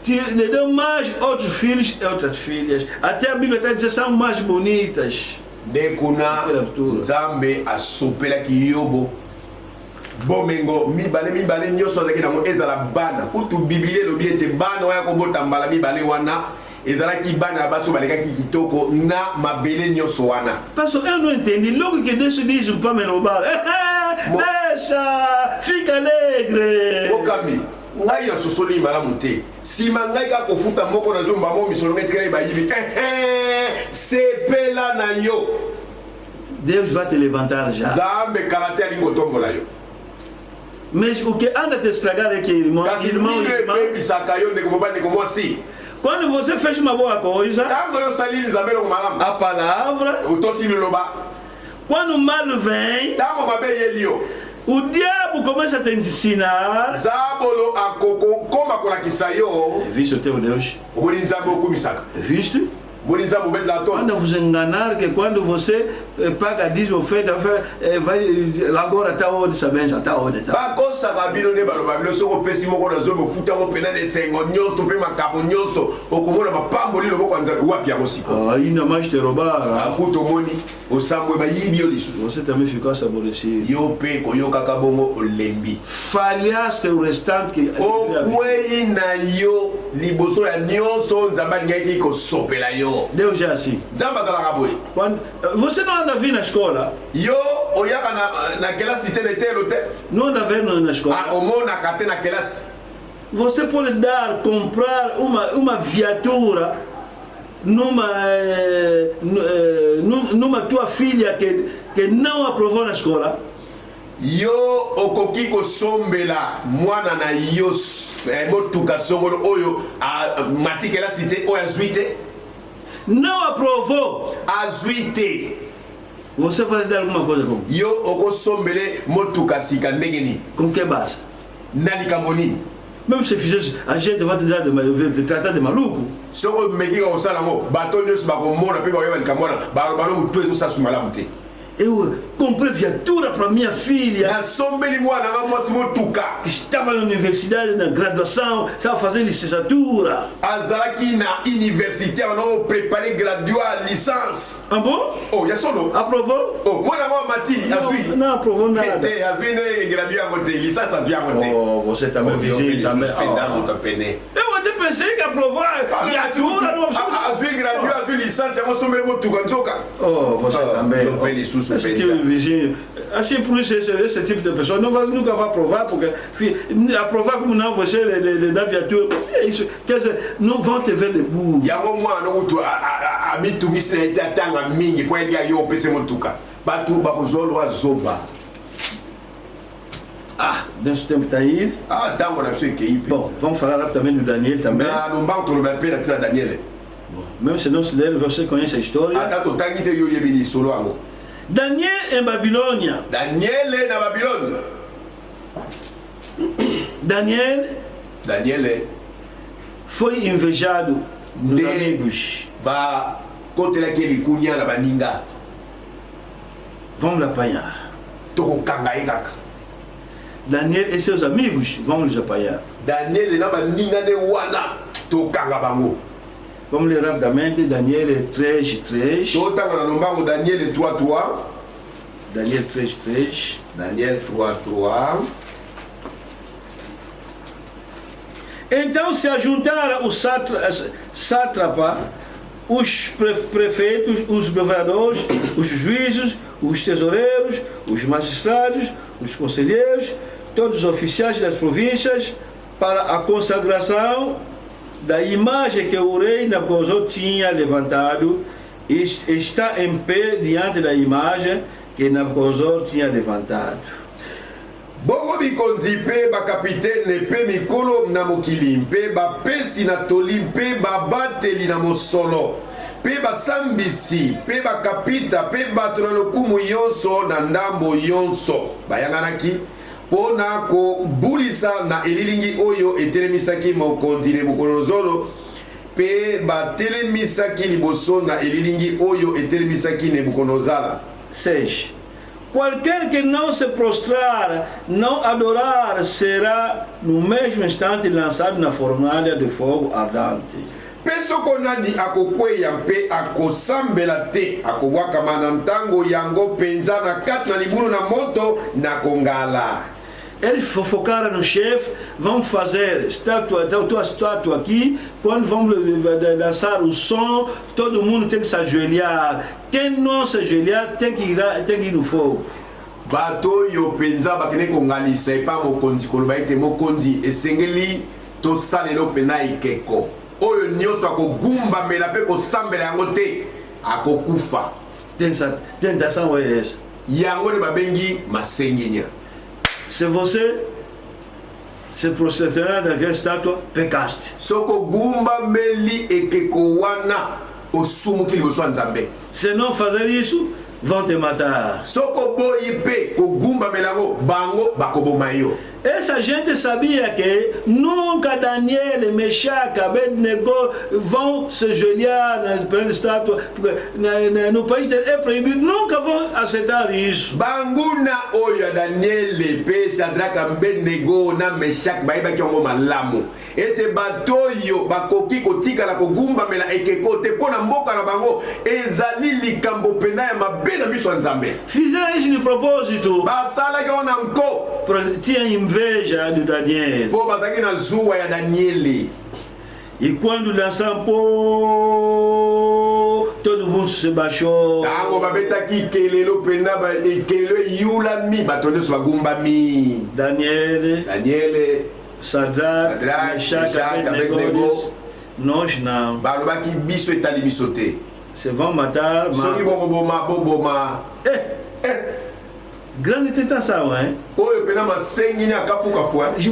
lhe deu mais outros filhos e outras filhas. Até a Bíblia está dizendo que são mais bonitas. Nekuna Nzambe asopelaki Yobo. Bomengo mibale nyonso azalaki nango ezala bana kutu biblie elobi ete bana oya kobota mbala mibale wana ezalaki bana baso balekaki kitoko na mabele nyonso wana. Parce que eu não entendi. Logo que Deus diz para me roubar, deixa, fica alegre. Okami ngai ya sosoli malamu te sima ngai kaka kofuta moko na zomba mo misolo ngai tikali bayibi sepela na yo. Deus vai te levantar já. Nzambe kalate alingi kotombola yo. Mas o que anda a te estragar é que, irmão, Kasi mino ebebisaka yo ndeko mobali ndeko mwasi. quando você fez uma boa coisa, Tango yo salili Nzambe loko malamu a palavra, otosi liloba. quando o mal vem, Tango mabe yeli yo o diabo começa a te ensinar. Zabolo akoko koma kolakisa yo. Viste o teu Deus? Omoni Nzambe okumisaka. Viste? Omoni Nzambe obetela tona. Quando vos enganar que quando você paga dízimo, oferta, vai, agora está onde essa benção? Está onde? Tá? Bakosaka bino nde baloba bino soki opesi moko na zomi ofuta yango mpena na esengo nyonso mpe makambo nyonso okomona mapamboli loboko ya Nzambe wapi yango sikoyo. Ainda mais te roubaram. Aku tomoni osambwe bayibi yo lisusu. Você também ficou aborrecido. Yo mpe koyokaka bongo olembi. Falhaste o restante que. Okwei na yo liboso ya nyonso Nzambe alingaki kosopela yo. Deus é assim. Nzambe azalaka boye. Quando, você não anda vindo na escola? Yo oyaka na kelasi te letelo te. Não anda vendo na escola? Omonaka te na kelasi. Você pode comprar uma viatura numa tua filha que não aprovou na escola. Yo okoki kosombela mwana na yo motuka songolo oyo mati kelasi te oyo azwi te. Não aprovou. Azwi te. Você vai dar alguma coisa como? Yo okosombele motuka sika ndenge nini? Com que base? Na likambo nini? Même se fizesse, a gente vai te tratar de maluco. Soko meki kosala ngo bato nyonso bakomona mpe bakoyeba likambo wana balobalo motu ezosala malamu te. Eu comprei viatura para minha filha. Nasombeli mwana nga mwasi motuka. Que estava na universidade, na graduação, estava fazendo licenciatura. Azalaki na université wana préparer graduat licence. Ah bon? Oh, ya solo. Aprovou? Oh, mwana mwa mati azwi. Não aprovou nada. Te azwi ne graduat yango te, licence azwi yango te. Oh, você também visite também. Eu até pensei que aprovar viatura não azwi graduat, azwi licence yango sombeli motuka nzoka. Oh, você também. Esse tipo de vizinho. Assim, por isso, esse tipo de pessoa nunca vai aprovar, porque aprovar como não você da viatura, é isso. Quer dizer, não vão te ver de burro. Yango mwana utu amitungisi na ete atanga mingi kwa elia yo pese motuka. Batu bakozolo azoba. Ah, nesse tempo está aí. Ah, tango na biso ekei. Bom, vamos falar rapidamente do Daniel também. Na lombango toloba mpe na tina Daniel. Même se não se ler, você conhece a história. Ata totangi te yo yebi lisolo yango. Daniel em Babilônia. Daniel na Babilone. Daniel foi invejado dos amigos. Ba kotelaki likunya na baninga. Vamos lhe apanhar. Tokokanga ye kaka. Daniel e seus amigos vão lhes apanhar. Daniel na baninga de wana tokanga bango. Vamos ler rapidamente Daniel 3:3. Totanga na lombango Daniel 3:3. Daniel 3:3. Daniel 3:3. Então se ajuntaram os sátrapa, os prefeitos, os governadores, os juízes, os tesoureiros, os magistrados, os conselheiros, todos os oficiais das províncias para a consagração da imagem que o rei Nabucodonosor tinha levantado, está em pé diante da imagem que Nabucodonosor tinha levantado. Bongo bikonzi mpe bakapitaine mpe mikolo na mokili mpe bapesi na toli mpe babateli na mosolo mpe basambisi mpe bakapita mpe bato na lokumu yonso na ndambo yonso bayanganaki mpo na kobulisa na elilingi oyo etelemisaki mokonzi Nabukodonozoro mpe batelemisaki liboso na elilingi oyo etelemisaki Nabukodonozala. 6. Qualquer que não se prostrar, não adorar, será no mesmo instante lançado na fornalha de fogo ardente. Mpe soko nani akokweya mpe akosambela te akobwakama na ntango yango penza na kati na libulu na moto na kongala. Eles fofocaram no chefe, vão fazer estátua, tua estátua aqui, quando vão lançar o som, todo mundo tem que se ajoelhar. Quem não se ajoelhar tem que ir no fogo. Bato yo penza bakene kongalisa epa mokonzi koloba ete mokonzi esengeli tosalelo pena ikeko. Oyo nyoto akogumbamela mpe kosambela yango te akokufa. Tentação é essa. Yango ne babengi masenginya. Se você se prostrar naquela estátua, pecaste. Soko gumba meli ekeko wana osumuki liboso ya Nzambe. Se não fazer isso, vão te matar. Soko boyi pe ko gumba melango bango bakoboma yo. Essa gente sabia que nunca Daniel, Meshach, Abednego vão se ajoelhar perante a estátua, porque no país dele é proibido, nunca vão aceitar isso. Banguna oya Daniel, pe Shadraka, Abednego na Meshach baiba ki ongo malamu. Ete batoyo bakoki kotika la kogumba mela ekeko te pona mboka na bango ezali likambo pena ya mabe na miso ya Nzambe. Fizeram isso de propósito. Basala ki ona nko. Tinha inveja de Daniel. Po bazaki na zuwa ya Daniel. E quando lançaram, todo mundo se baixou. Tango babetaki kelelo pena ba ekelo yula mi batonde so bagumba mi. Daniel, Sadraque, Meshach, Abednego, nós não. Balobaki biso etali biso te. Se vão matar, soki boboma. Grande tentação, hein?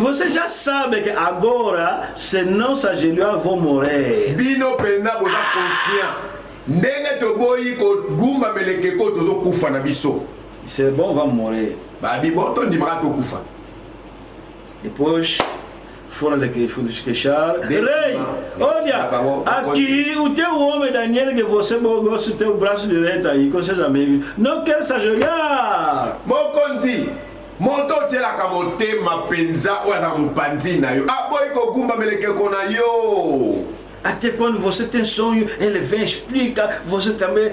Você já sabe que agora, se não se ajoelhar, vão morrer. Bino pena boza conscient. Ndenge to boyi ko gumba meleke ko tozo kufa na biso. C'est bon, vamos morrer. Babi boto ndimaka to kufa. Depois foram lhes queixar. Rei, olha, aqui o teu homem Daniel, que você gosta do teu braço direito aí, com seus amigos, não quer se ajoelhar. Mokonzi, moto tela kamotema penza oza mupanzi na yo. Aboy ko gumba meleke ko na yo. Até quando você tem sonho, ele vem, explica, você também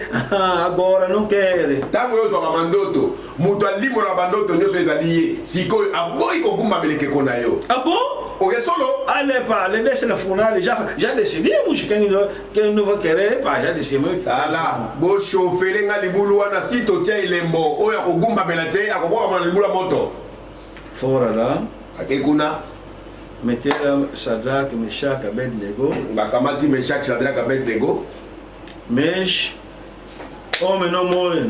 agora não quer. Tango yo zoka mandoto, muto alimo na bandoto nyoso ezali sikoyo aboy ko gumba meleke ko na yo. Ah bom? Oye solo. Allez, parle, deixa na fornalha, já decidimos quem não vai querer, já decidimos. Ala, bo chauffeur nga libulu wana sito tia ilembo, oya ko gumba melate, akoboka mana libula moto. Fora lá. Akekuna. Meteram Sadraque, Meshach, Abednego. Bakamati Meshach, Sadraque, Abednego. Mas homem não morre.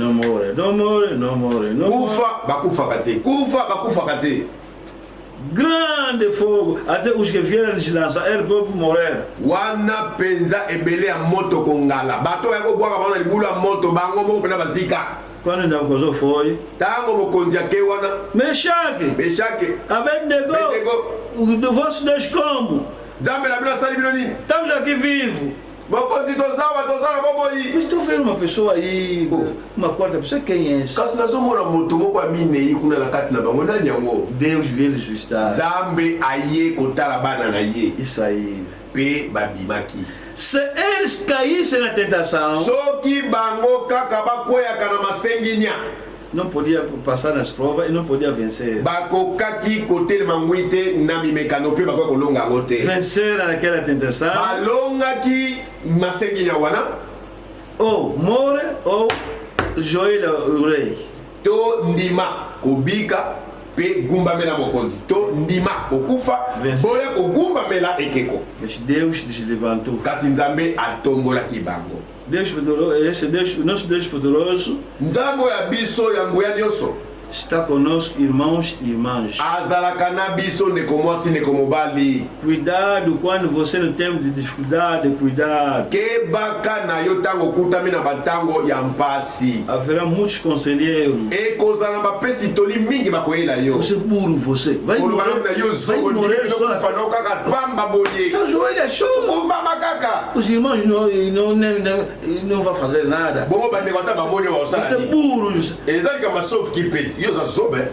Kufa, bakufa kate. Kufa, bakufa kate. Grande fogo, até os que vieram de lançar, eles próprios morreram. Wana penza ebele a moto kongala. Bato ya ko bwaka bana libulu a moto bango mo pena bazika. Quando Nabucodonosor foi, tango mokonzi ake wana Meshach, Abednego, do vosso Deus como? Estamos aqui vivos. Mas estou vendo uma pessoa aí, uma quarta pessoa, quem é esse? Deus veio lhes visitar. Isso aí. Se eles caíssem na tentação, não podia passar nas provas e não podia vencer. Vencer naquela tentação, ou morre ou joelha o rei. pe gumbamela mokonzi to ndima okufa boya kogumbamela ekeko. Mas Deus se levantou. Kasi nzambe atombolaki bango. Deus poderoso, esse Deus, nosso Deus poderoso, nzambe ya biso ya nguya nyonso está conosco, irmãos e irmãs. azalaka na biso ndeko mwasi ndeko mobali. Cuidado quando você não tem dificuldade, cuidado. Kebaka na yo tango okutami na batango ya mpasi. Haverá muitos conselheiros. Ekozala bapesi toli mingi bakoyela yo. Você burro, você vai morrer, vai morrer só. Kaka pamba boye. Seu joelho é show. Kumbama kaka. Os irmãos não vão fazer nada. Bongo bandeko ata bamoni wa Você é osala. burro. Ezali kama sof kipeti. Yo za sobe.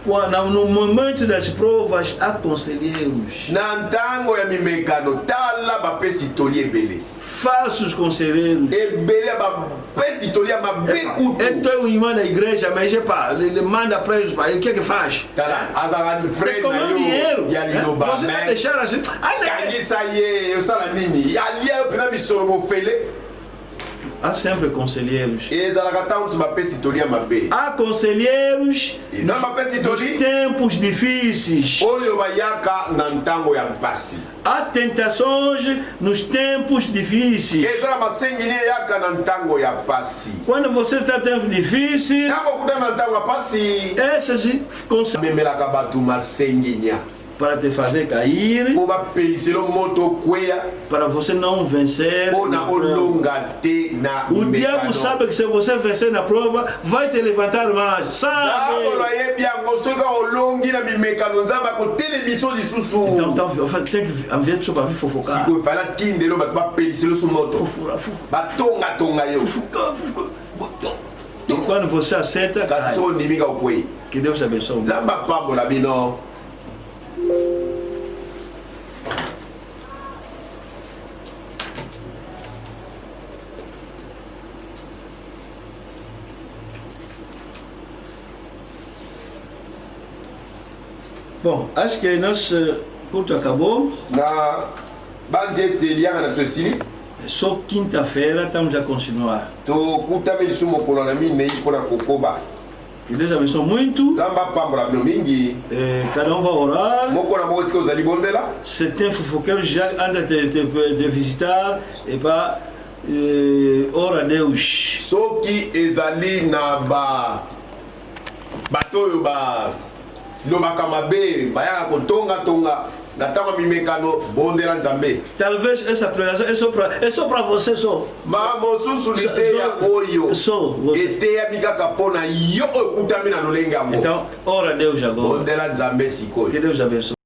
No momento das provas, há conselheiros. Na ntango ya mimekano tala bapesi toli ebele. Falsos conselheiros. Ebele bapesi toli ya mabekutu. Então é um irmão da igreja, mas ele manda presos para ele. O que é que faz? Tala azala Tem frente como na yo dinheiro. ya liloba. Você vai deixar assim. Kangisa ye osala nini? Ali yo pena misoro bofele. Há sempre conselheiros. Ezalaka tango bapesi toli ya mabe. Há conselheiros Ezala bapesi nos toli tempos difíceis. oyo bayaka na ntango ya mpasi. Há tentações nos tempos difíceis. Ezala masengini yaka na ntango ya pasi. Quando você está em tempo difícil, Tango kuta na ntango ya pasi. esses conselheiros Memelaka batu masenginya. para te fazer cair, Po bapeiselo moto kweya. para você não vencer. Ona olonga te na O diabo sabe que se você vencer na prova, vai te levantar mais. Sabe? Dabolo yebi yango soka olongi na bimekano nzamba ko television lisusu. Então tem que haver pessoa para vir fofocar. Siko fala tindelo bat bapeiselo su moto. Fofocar. Batonga tonga yo. Fofocar. E quando você aceita, Kasi so ndimika okwe. que Deus te abençoe. Nzamba pambola bino. Bom, acho que nosso culto acabou. Na banze telianga na sosili. Só quinta-feira estamos a continuar. To kutami lisusu mokolo na minei mpona kokoba. Que Deus abençoe muito. Nzamba pambola bino mingi. Cada um vai orar. Moko na moko sika ozali bondela. Se tem fofoqueiro, já anda de visitar. E para ora a Deus. Soki ezali na bato oyo lobaka mabe bayaka kotonga na ntango mimekano bondela nzambe. Talvez essa pregação é só para você só. Ma mosusu liteya oyo Só você. eteyami kaka mpona yo oyo okutami na lolenge yango. Então, ora a Deus agora. Bondela nzambe sikoyo. Que Deus abençoe.